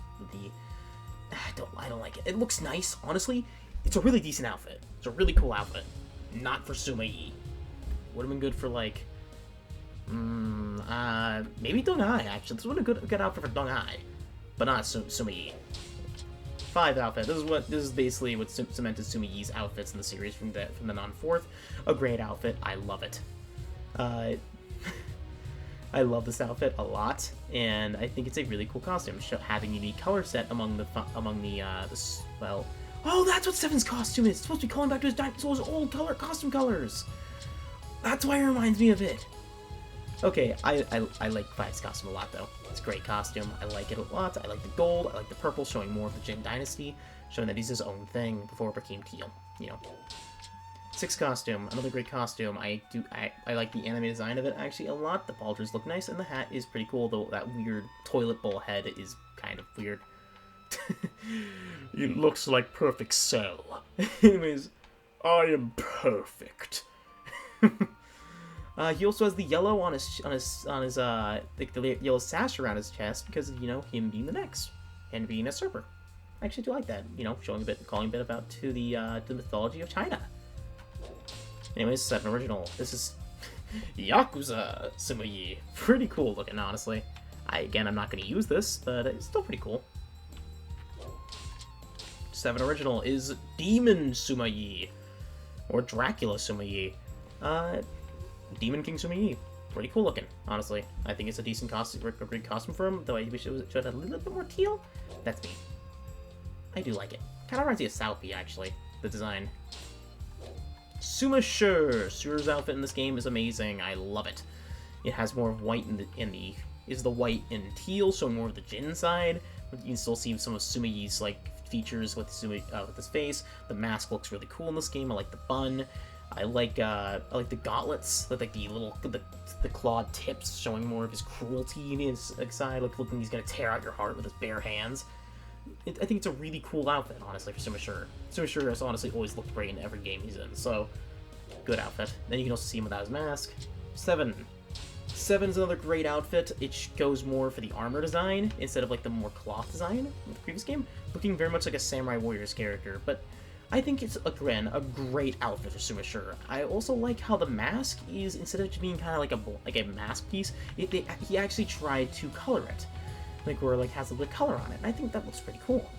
I don't like it. It looks nice, honestly. It's a really decent outfit. It's a really cool outfit. Not for Suma Yi. Would have been good for, like, maybe Dong Ai, actually. This would have been a good outfit for Dong Ai, but not Suma Yi. 5 outfit. This is basically what cemented Suma Yi's outfits in the series from the non-4th. A great outfit. I love it. I love this outfit a lot, and I think it's a really cool costume. Having a unique color set among the well, oh, that's what 7's costume is. It's supposed to be calling back to his old costume colors. That's why it reminds me of it. Okay, I like 5's costume a lot, though. It's a great costume. I like it a lot. I like the gold. I like the purple, showing more of the Jin Dynasty, showing that he's his own thing before it became teal, you know. 6 costume, another great costume. I like the anime design of it actually a lot. The pauldrons look nice, and the hat is pretty cool, though that weird toilet bowl head is kind of weird. It looks like perfect cell. Anyways, I am perfect. He also has the yellow on his like the yellow sash around his chest because of, you know, him being the next and being a usurper. I actually do like that, you know, calling a bit about to the mythology of China. Anyways, 7 original. This is Yakuza Suma Yi. Pretty cool looking, honestly. I'm not going to use this, but it's still pretty cool. 7 original is Demon Suma Yi, or Dracula Suma Yi. Demon King Suma Yi. Pretty cool looking, honestly. I think it's a decent costume, a great costume for him, though I wish it should have a little bit more teal. That's me. I do like it. Kind of reminds me of Salpy, actually, the design. Suma Sure. Sure's outfit in this game is amazing. I love it. It has more of white is the white and teal, so more of the Jin side. But you can still see some of Suma Yi's like features with with his face. The mask looks really cool in this game. I like the bun. I like the gauntlets with like the clawed tips, showing more of his cruelty in his side, like looking he's gonna tear out your heart with his bare hands. I think it's a really cool outfit, honestly, for Suma Sure. Suma Sure has honestly always looked great in every game he's in, so good outfit. Then you can also see him without his mask. 7 7's another great outfit. It goes more for the armor design instead of like the more cloth design of the previous game, looking very much like a Samurai Warriors character, but I think it's, again, a great outfit for Sumashura. I also like how the mask is, instead of just being kind of like a mask piece, he actually tried to color it. Like, where it has a bit of color on it, and I think that looks pretty cool.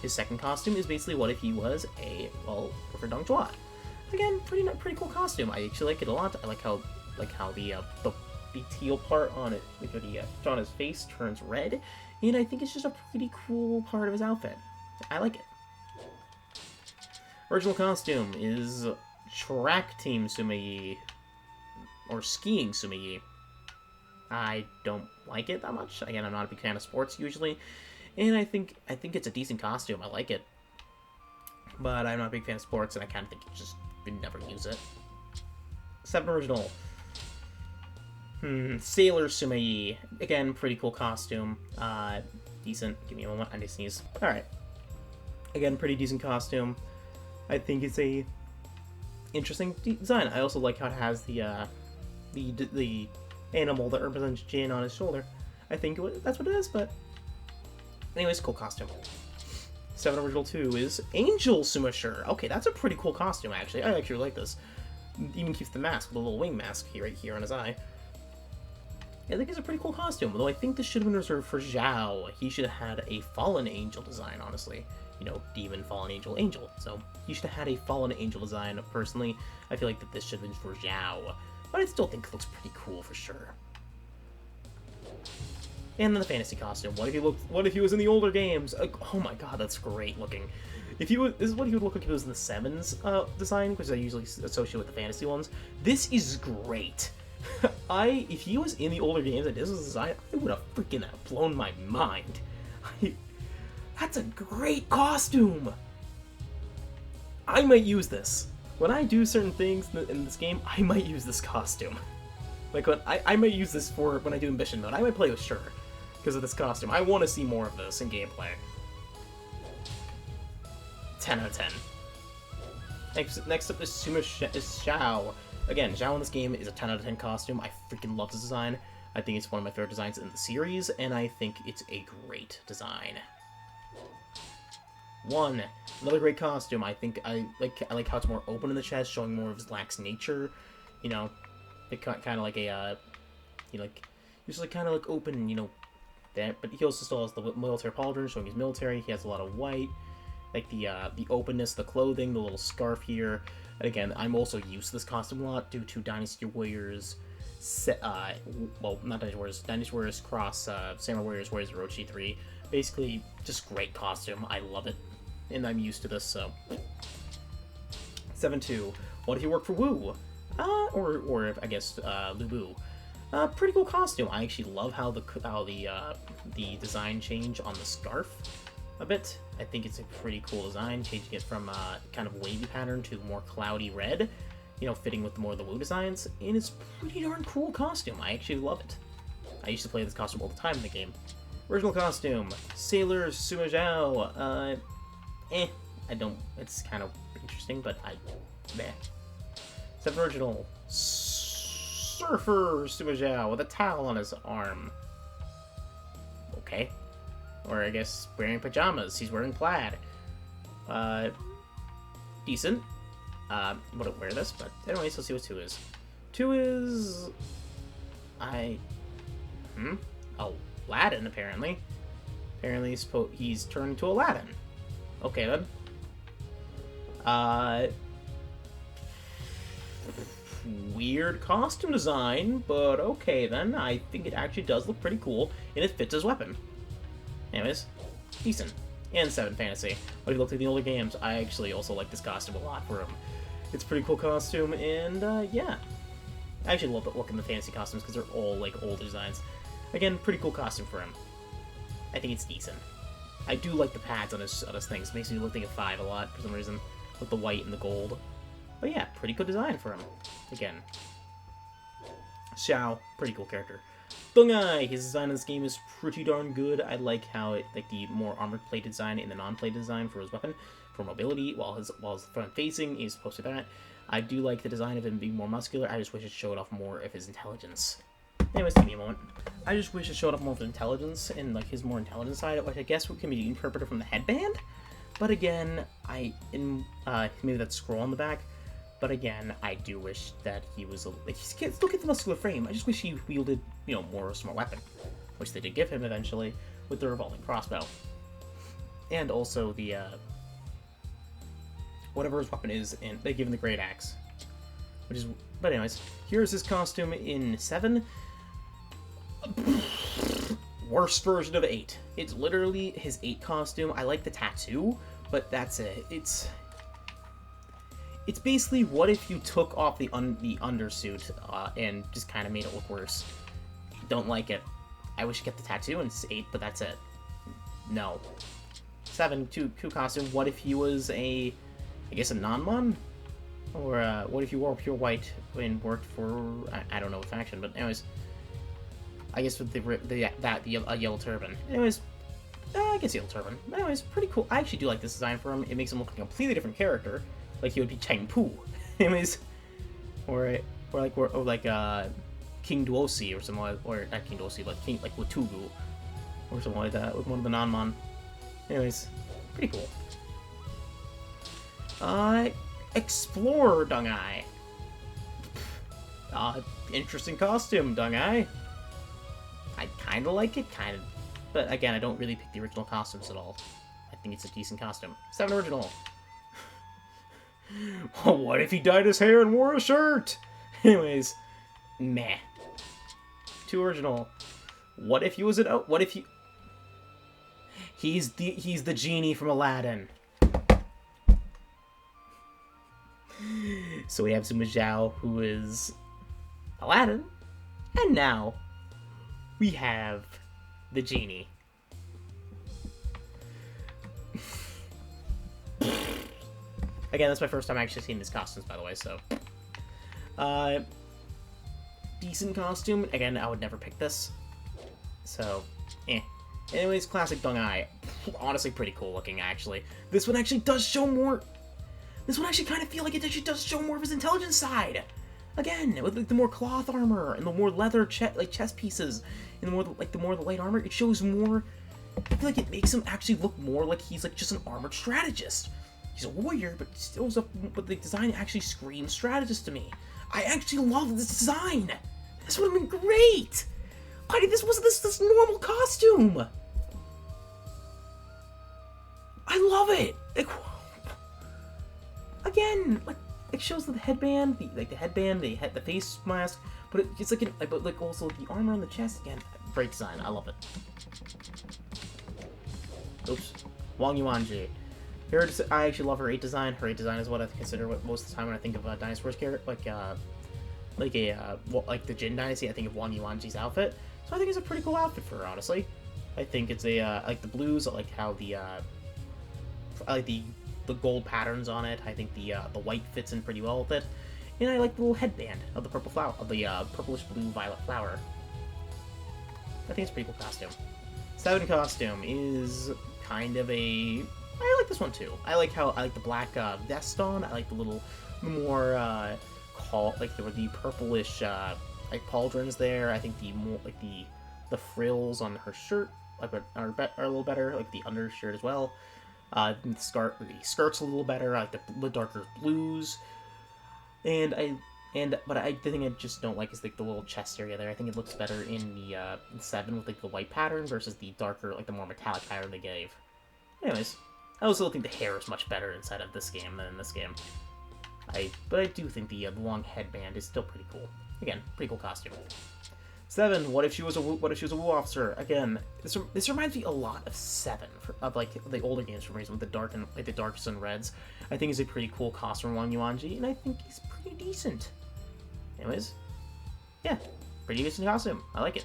His second costume is basically what if he was a, well, Worker Dongjua. Again, pretty cool costume. I actually like it a lot. I like how the teal part on it, like on his face turns red, and I think it's just a pretty cool part of his outfit. I like it. Original costume is Track Team Sumeyi, or Skiing Sumeyi. I don't like it that much. Again, I'm not a big fan of sports usually, and I think it's a decent costume. I like it, but I'm not a big fan of sports, and I kind of think you just would never use it. 7 original. Sailor Sumeyi. Again, pretty cool costume. Decent. Give me a moment. I need to sneeze. Alright. Again, pretty decent costume. I think it's a interesting design. I also like how it has the animal that represents Jin on his shoulder. I think that's what it is, but anyways, cool costume. 7 original 2 is Angel Sumashura. Okay, that's a pretty cool costume, actually. I actually like this. It even keeps the mask, the little wing mask right here on his eye. I think it's a pretty cool costume, although I think this should have been reserved for Zhao. He should have had a Fallen Angel design, honestly. You know, Demon, Fallen Angel, Angel. So, he should have had a Fallen Angel design. Personally, I feel like that this should have been for Zhao. But I still think it looks pretty cool for sure. And then the fantasy costume. What if he was in the older games? Oh my god, that's great looking. This is what he would look like if he was in the 7's design, because I usually associate with the fantasy ones. This is great. If he was in the older games and this was design, I would have freaking blown my mind. That's a great costume! I might use this. When I do certain things in this game, I might use this costume. Like, I might use this for when I do Ambition Mode. I might play with Sure, because of this costume. I want to see more of this in gameplay. 10 out of 10. Next up is Xiao. Again, Zhao in this game is a 10 out of 10 costume. I freaking love this design. I think it's one of my favorite designs in the series, and I think it's a great design. 1. Another great costume. I like how it's more open in the chest, showing more of his lax nature. You know, it kind of like a, he's like kind of like open, you know, that. But he also still has the military pauldron, showing his military. He has a lot of white, like the openness, the clothing, the little scarf here. And again, I'm also used to this costume a lot due to Dynasty Warriors. Well, not Dynasty Warriors. Dynasty Warriors cross Samurai Warriors Orochi 3. Basically, just great costume. I love it. And I'm used to this, so. 7-2. What if you work for Wu? Or I guess, Lu Bu. Pretty cool costume. I actually love how the design change on the scarf a bit. I think it's a pretty cool design, changing it from kind of wavy pattern to more cloudy red, you know, fitting with more of the Wu designs, and it's pretty darn cool costume. I actually love it. I used to play this costume all the time in the game. Original costume, Sailor Suma Zhao. It's kind of interesting, but meh. 7 original, Surfer Suma Zhao with a towel on his arm. Okay. Or I guess wearing pajamas. He's wearing plaid. Decent. Wouldn't wear this, but anyways, let's see what 2 is. 2 is... Aladdin, apparently. Apparently he's turned into Aladdin. Okay, then. Weird costume design, but okay, then. I think it actually does look pretty cool, and it fits his weapon. Anyways, decent. And 7 fantasy. What if you look at the older games? I actually also like this costume a lot for him. It's a pretty cool costume, and yeah. I actually love the look in the fantasy costumes because they're all like old designs. Again, pretty cool costume for him. I think it's decent. I do like the pads on his things. Makes me look like a 5 a lot for some reason, with the white and the gold. But yeah, pretty good design for him. Again, Xiao, pretty cool character. Dungai, his design in this game is pretty darn good. I like how like the more armored plate design and the non-plate design for his weapon, for mobility, while his front facing is supposed to that. I do like the design of him being more muscular. I just wish it showed off more of his intelligence. Anyways, give me a moment. I just wish it showed off more of his intelligence and like his more intelligent side, which I guess can be interpreted from the headband. But again, maybe that scroll on the back. But again, I do wish that he was look at the muscular frame. I just wish he wielded, more of a smart weapon, which they did give him eventually with the revolving crossbow, and also the whatever his weapon is, and they give him the great axe, which is. But anyways, here's his costume in 7. Worst version of 8. It's literally his 8 costume. I like the tattoo, but that's it. It's basically what if you took off the undersuit and just kind of made it look worse. Don't like it. I wish you kept the tattoo, and it's 8, but that's it. No. 7, 2 costume. What if he was a non-mon? Or what if you wore pure white and worked for I don't know what faction, but anyways, I guess with a yellow turban. Anyways, I guess yellow turban. Anyways, pretty cool. I actually do like this design for him. It makes him look like a completely different character. Like he would be Chang Pu. Anyways, or King Duosi or something, or not King Duosi, but King like Watugu or something like that with one of the non-mon. Anyways, pretty cool. Explorer Dungai. Interesting costume, Dungai. I kind of like it, but again, I don't really pick the original costumes at all. I think it's a decent costume. 7 original. Well, what if he dyed his hair and wore a shirt? Anyways, meh. 2 original. What if he was He's the genie from Aladdin. So we have Sima Zhao, who is Aladdin, and now we have the genie. Again, that's my first time actually seeing these costumes, by the way, so. Decent costume. Again, I would never pick this. So, eh. Anyways, classic Dungai. Honestly, pretty cool looking, actually. This one actually does show more. This one actually kind of feel like it actually does show more of his intelligence side. Again, with like the more cloth armor and the more leather chest pieces, and the more the light armor, it shows more. I feel like it makes him actually look more like he's like just an armored strategist. He's a warrior, but but the design actually screams strategist to me. I actually love this design. This would have been great. Why did this normal costume? I love it. Again, like it shows the headband, the face mask, but it's like but like also the armor on the chest again. Great design. I love it. Oops, Wang Yuanji. I actually love her 8 design. Her 8 design is what I consider most of the time when I think of Dynasty character, like the Jin Dynasty. I think of Wang Yuanji's outfit. So I think it's a pretty cool outfit for her, honestly. I think it's I like the blues. I like how I like the gold patterns on it. I think the white fits in pretty well with it, and I like the little headband of the purple flower, of the purplish blue violet flower. I think it's a pretty cool costume. 7 costume is kind of a. I like this one too. I like the black vest on. I like the more the purplish like pauldrons there. I think the more like the frills on her shirt are a little better. Like the undershirt as well. The skirt's a little better. I like the darker blues, but the thing I just don't like is like the little chest area there. I think it looks better in the in 7 with like the white pattern versus the darker, like the more metallic pattern they gave. Anyways, I also think the hair is much better inside of this game than in this game. But I do think the long headband is still pretty cool. Again, pretty cool costume. 7. What if she was a Wu officer? Again, this reminds me a lot of 7 of like the older games for reason with the darks and reds. I think it's a pretty cool costume Wang Yuanji, and I think he's pretty decent. Anyways, yeah, pretty decent costume. I like it.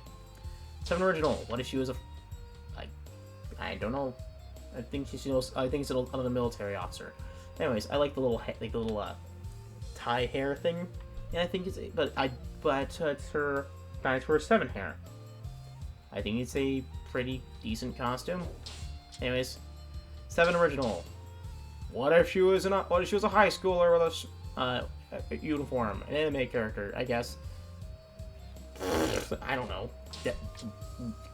7 original. What if she was I don't know. I think it's another military officer. Anyways, I like the little tie hair thing, and I think it's it's her 7 hair. I think it's a pretty decent costume. Anyways, 7 original. What if she was a high schooler with uniform, an anime character, I guess. I don't know.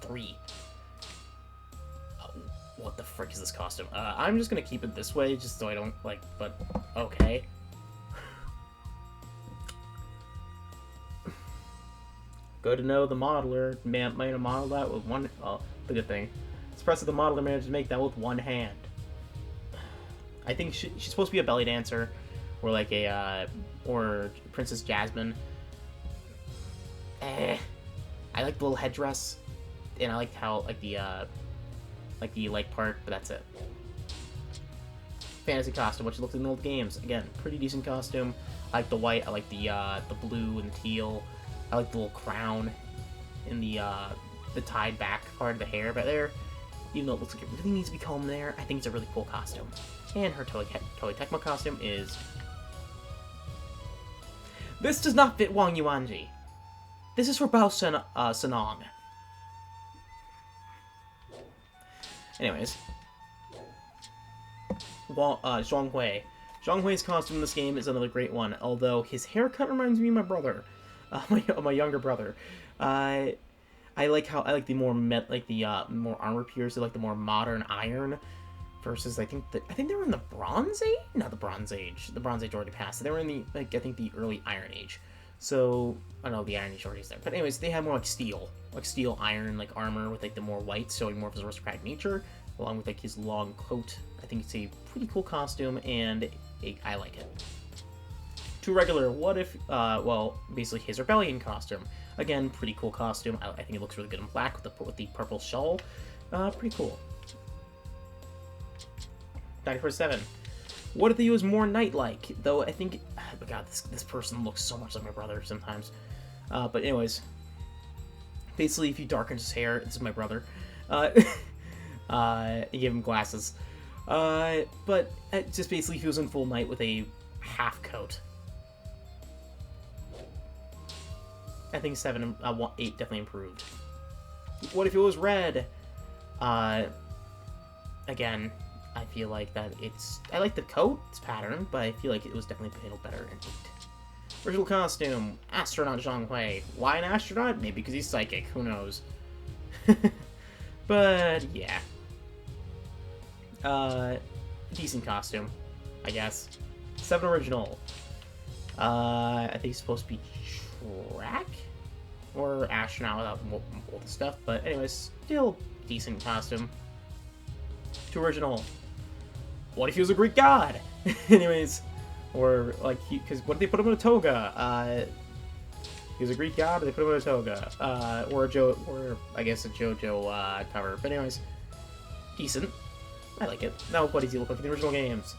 3. Oh, what the frick is this costume? I'm just gonna keep it this way, just so I don't, like, but, okay. Good to know the modeler might have modeled that with one, the good thing. It's impressive the modeler managed to make that with one hand. I think she's supposed to be a belly dancer, or like a, or Princess Jasmine. I like the little headdress, and I like how, like the leg part, but that's it. Fantasy costume, which looks in the old games. Again, pretty decent costume. I like the white, I like the blue and the teal. I like the little crown in the tied back part of the hair back there. Even though it looks like it really needs to be combed there, I think it's a really cool costume. And her Toei Tecmo costume is... This does not fit Wang Yuanji. This is for Bao Senong. Anyways. Zhong Hui. Zhong Hui's costume in this game is another great one, although his haircut reminds me of my brother. My younger brother. I like the more more armor pierced, like the more modern iron, versus I think they were in the Bronze Age, not the Bronze Age. The Bronze Age already passed. They were in the I think the early Iron Age. So I don't know, the Iron Age already is there. But anyways, they have more like steel iron like armor with like the more white, showing more of his aristocratic nature, along with like his long coat. I think it's a pretty cool costume, and I like it. To regular, what if, well, basically his rebellion costume. Again, pretty cool costume. I think it looks really good in black with the purple shawl. Pretty cool. 94.7. What if he was more knight-like? Though I think, oh god, this person looks so much like my brother sometimes. But anyways, basically if you darken his hair, this is my brother. You give him glasses. But just basically he was in full knight with a half coat. I think 8 definitely improved. What if it was red? Again, I feel like that I like the coat's pattern, but I feel like it was definitely handled better in 8. Original costume, astronaut Zhang Hui. Why an astronaut? Maybe because he's psychic, who knows. But, yeah. Decent costume, I guess. 7 original. I think he's supposed to be track or astronaut without all the stuff, but anyways, still decent costume. 2 original. What if he was a Greek god? Anyways, or like because what if they put him in a toga? He was a Greek god, but they put him in a toga, or I guess a JoJo cover. But anyways, decent. I like it. Now, what does he look like in the original games?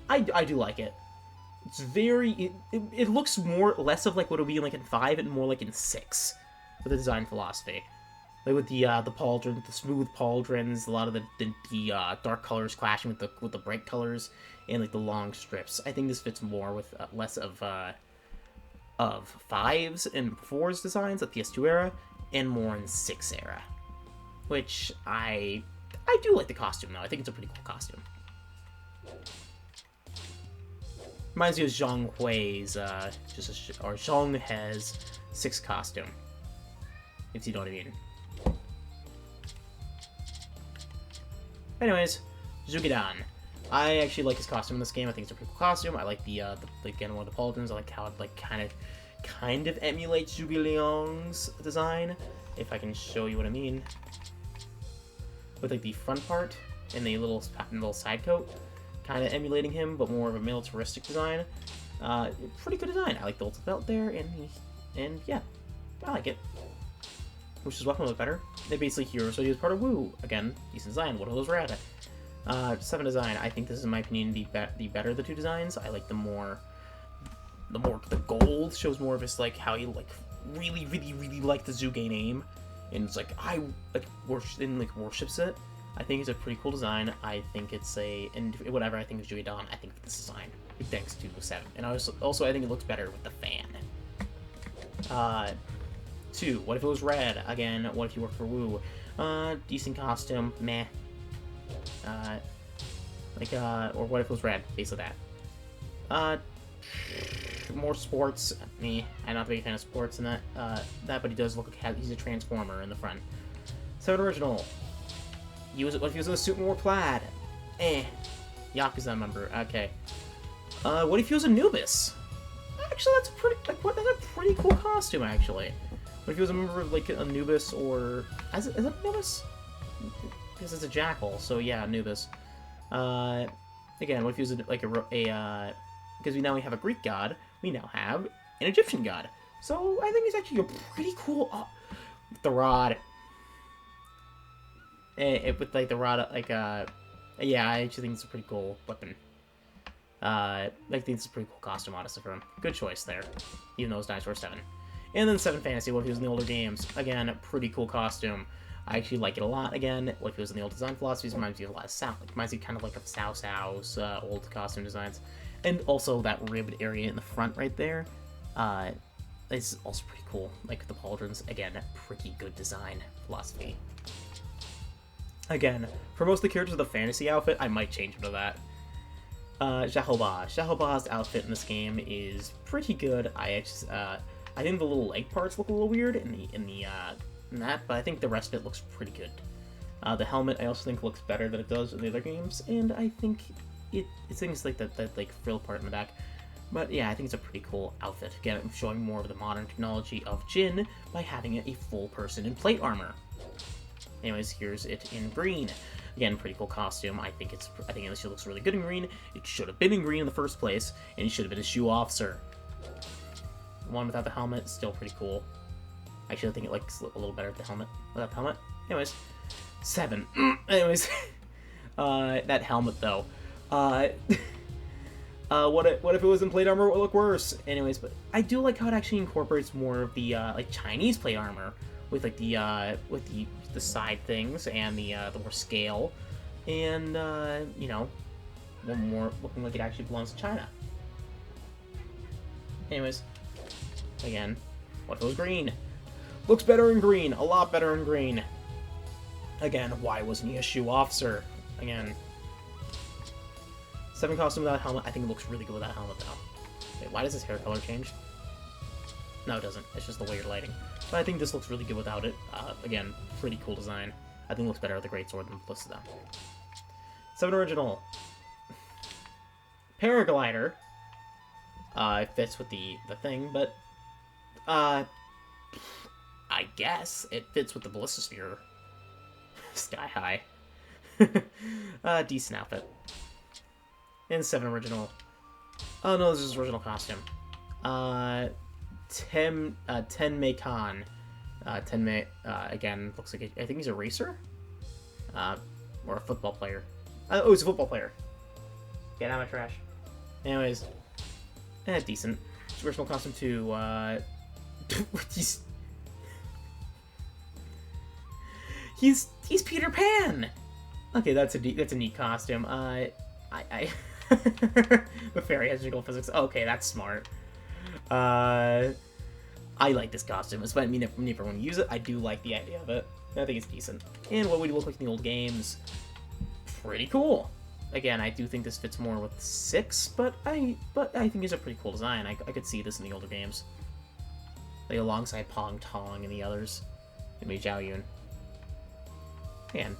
I do like it. It's very... It looks less of like what it would be like in 5 and more like in 6 with the design philosophy. Like with the pauldrons, the smooth pauldrons, a lot of the dark colors clashing with the bright colors, and like the long strips. I think this fits more with less of 5's and 4's designs, like PS2 era, and more in 6 era. Which I do like the costume though. I think it's a pretty cool costume. Reminds me of Zhang Hui's, or Zhang He's 6 costume. If you know what I mean. Anyways, Zhugedan. I actually like his costume in this game. I think it's a pretty cool costume. I like again, one of the pauldrons. I like how it like kind of emulates Zhuge Liang's design. If I can show you what I mean. With like the front part and the little side coat. Kind of emulating him, but more of a militaristic design. Pretty good design. I like the ultimate belt there, and yeah, I like it. Which is weapon look better. They're basically heroes, so he was part of Wu. Again, decent design. What are those rad? 7 design. I think this is, in my opinion, the better of the 2 designs. I like the gold shows more of his like how he like really like the Zhuge name, and it's like worships it. I think it's a pretty cool design. I think it's and whatever I think of Zhugedan, I think this design, thanks to 7. And also I think it looks better with the fan. 2, what if it was red? Again, what if you worked for Wu? Decent costume, meh. Or what if it was red? Basically that. More sports. Me, I'm not a big fan of sports in that, but he does look like he's a transformer in the front. 7 original. What if he was in a suit and wore plaid? Yakuza member. Okay. What if he was Anubis? Actually, that's a pretty cool costume, actually. What if he was a member of, like, Anubis, or... Is it Anubis? Because it's a jackal, so yeah, Anubis. Again, what if he was, because we now have a Greek god, we now have an Egyptian god. So, I think he's actually a pretty cool... the rod. With, like, the rod, like, yeah, I actually think it's a pretty cool weapon. I think it's a pretty cool costume, honestly, for him. Good choice there, even though it's Dinosaur 7. And then 7 Fantasy, what if he was in the older games? Again, pretty cool costume. I actually like it a lot, again. What if he was in the old design philosophies? Reminds me of a lot of Sao. Reminds me kind of like of Sao's old costume designs. And also that ribbed area in the front right there. Is also pretty cool. Like the pauldrons, again, pretty good design philosophy. Again, for most of the characters of the fantasy outfit, I might change them to that. Jahoba. Jahoba's outfit in this game is pretty good. I think the little leg parts look a little weird in that, but I think the rest of it looks pretty good. The helmet I also think looks better than it does in the other games, and I think it's things like that like frill part in the back. But yeah, I think it's a pretty cool outfit. Again, I'm showing more of the modern technology of Jin by having it a full person in plate armor. Anyways, here's it in green. Again, pretty cool costume. I think this looks really good in green. It should have been in green in the first place, and he should have been a shoe officer. The one without the helmet, still pretty cool. Actually, I think it looks a little better with the helmet. Without the helmet. Anyways, 7. Anyways, that helmet though. What if it was in plate armor? It would look worse. Anyways, but I do like how it actually incorporates more of the like Chinese plate armor with like the side things and the more scale, and you know, one more looking like it actually belongs to China. Anyways, again, what if it was green? Looks better in green, a lot better in green. Again, why wasn't he a shoe officer? Again, 7 costume without helmet. I think it looks really good without helmet though. Wait, why does his hair color change? No, it doesn't. It's just the way you're lighting. But I think this looks really good without it. Again, pretty cool design. I think it looks better with the greatsword than most of them. 7 original. Paraglider. It fits with the thing, but I guess it fits with the Ballistosphere. Sky high. Decent outfit. And 7 original. Oh no, this is original costume. Tenmei Khan. Tenmei, again, looks like I think he's a racer? Or a football player. Oh, he's a football player. Get out of my trash. Anyways, decent. Original costume to, he's Peter Pan! Okay, that's a neat costume. The fairy has jiggle physics. Okay, that's smart. I like this costume. Despite me never want to use it, I do like the idea of it. I think it's decent. And what would he look like in the old games? Pretty cool. Again, I do think this fits more with 6, but I think it's a pretty cool design. I could see this in the older games, like alongside Pong Tong and the others, and Mei Zhao Yun. Man,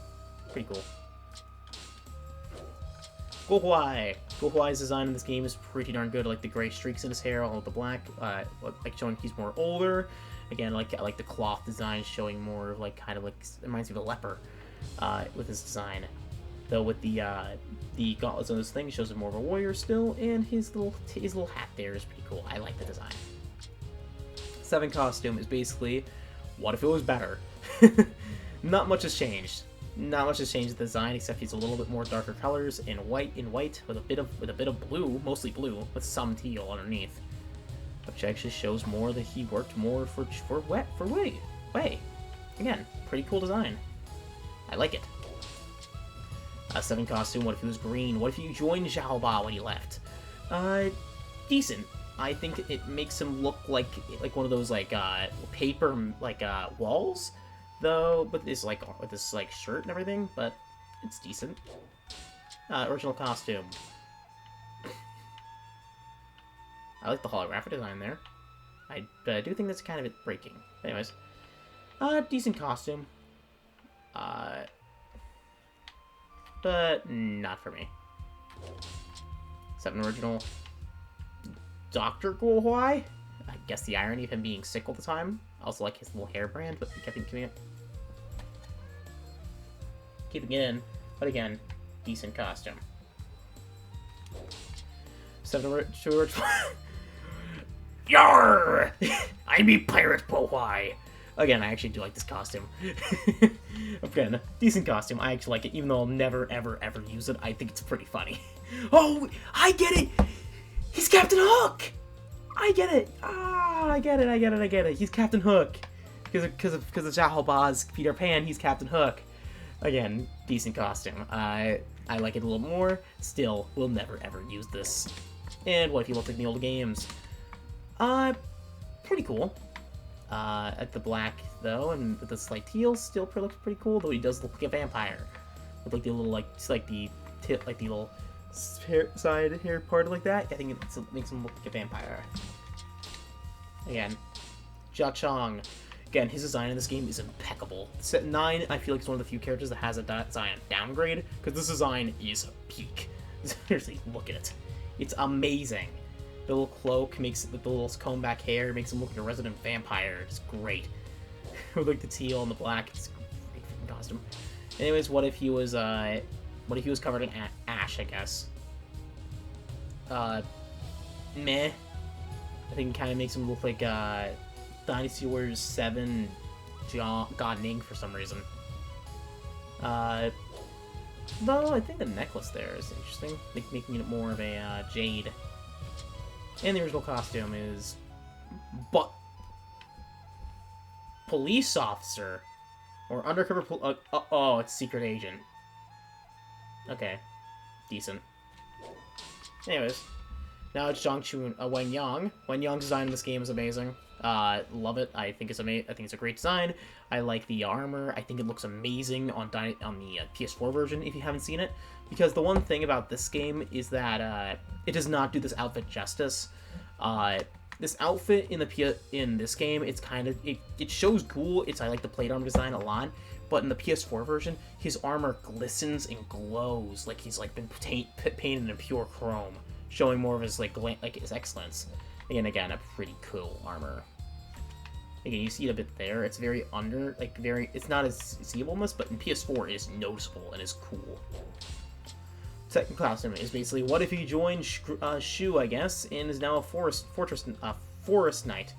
pretty cool. Gohuai's design in this game is pretty darn good. I like the gray streaks in his hair, all of the black, like showing he's more older. Again, I like the cloth design, showing more of like kind of like it reminds me of a leper with his design. Though with the gauntlets and those things, shows him more of a warrior still, and his little hat there is pretty cool. I like the design. 7 costume is basically, what if it was better? Not much has changed. Not much has changed the design, except he's a little bit more darker colors in white with a bit of blue, mostly blue, with some teal underneath, which actually shows more that he worked more for Wei. Again, pretty cool design. I like it. 7 costume. What if he was green? What if you joined Zhao Ba when he left? Decent. I think it makes him look like one of those like paper walls. Though, with this shirt and everything, but it's decent. Original costume. I like the holographic design there. But I do think that's kind of it breaking. Anyways, decent costume. But not for me. 7 original Dr. Guohuai. I guess the irony of him being sick all the time. I also like his little hair brand, but keeping it in. But again, decent costume. 7 original. Yarr! I be Pirate Guohuai. Again, I actually do like this costume. Again, decent costume. I actually like it, even though I'll never, ever, ever use it. I think it's pretty funny. Oh, I get it! He's Captain Hook! I get it! Ah, I get it. He's Captain Hook. Because of Xiaoba's Peter Pan, he's Captain Hook. Again, decent costume. I like it a little more. Still, we'll never, ever use this. And what if you look like the old games? Pretty cool. At the black, though, and with the slight teal, still looks pretty cool, though he does look like a vampire. With, like, the little, the little side hair part like that. I think it makes him look like a vampire. Again, Jia Chong. Again, his design in this game is impeccable. Set 9, I feel like it's one of the few characters that has a design downgrade, because this design is peak. Seriously, look at it. It's amazing. The little cloak makes it, with the little comb back hair, makes him look like a resident vampire. It's great. With like the teal and the black, it's a great freaking costume. Anyways, what if he was covered in ash, I guess? Meh. I think it kind of makes him look like Dynasty Warriors 7 God Ning for some reason. Though I think the necklace there is interesting, like making it more of a jade. And the original costume is police officer or undercover oh, it's secret agent. Okay, decent. Anyways, now it's Wen Yang. Wen Yang's design in this game is amazing. Love it. I think it's amazing. I think it's a great design. I like the armor. I think it looks amazing on the PS4 version if you haven't seen it. Because the one thing about this game is that it does not do this outfit justice. This outfit in this game, it's kind of it shows cool. I like the plate armor design a lot. But in the PS4 version, his armor glistens and glows like he's like been painted in pure chrome, showing more of his his excellence. Again, a pretty cool armor. Again, you see it a bit there. It's very it's not as seeable in this, but in PS4 it is noticeable and is cool. Second costume is basically what if he joined Shu, I guess, and is now a forest knight,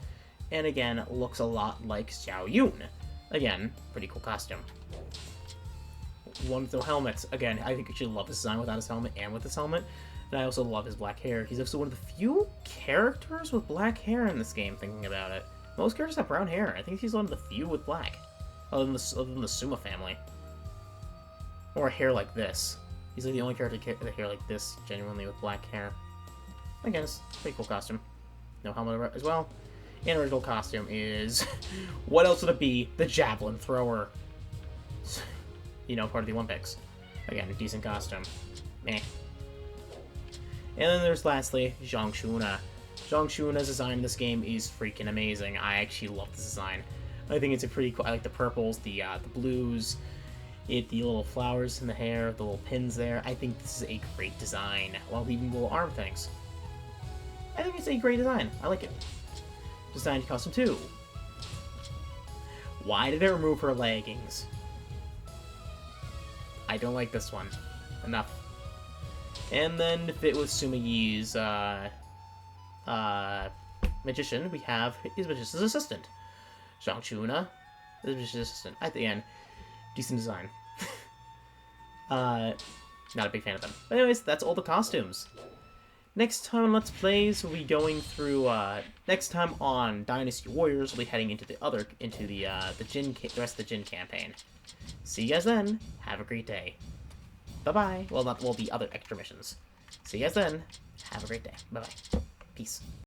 and again looks a lot like Xiao Yun. Again, pretty cool costume. One with no helmets. Again, I think you should love his design without his helmet and with his helmet. And I also love his black hair. He's also one of the few characters with black hair in this game, thinking about it. Most characters have brown hair. I think he's one of the few with black. Other than the Suma family. Or hair like this. He's like the only character with hair like this, genuinely with black hair. Again, it's a pretty cool costume. No helmet as well. And original costume is... what else would it be? The javelin thrower. You know, part of the Olympics. Again, decent costume. Meh. And then there's lastly, Zhang Shuna. Zhang Shuna's design in this game is freaking amazing. I actually love this design. I think it's a pretty cool... I like the purples, the blues, the little flowers in the hair, the little pins there. I think this is a great design. While even little arm things. I think it's a great design. I like it. Design costume 2. Why did it remove her leggings? I don't like this one. Enough. And then fit with Sumayi's magician, we have his magician's assistant. Zhang Shuna, the magician's assistant. At the end, decent design. Not a big fan of them. But anyways, that's all the costumes. Next time on Let's Plays, we'll be going through, next time on Dynasty Warriors, we'll be heading into the rest of the Jin campaign. See you guys then. Have a great day. Bye-bye. Well, the other extra missions. See you guys then. Have a great day. Bye-bye. Peace.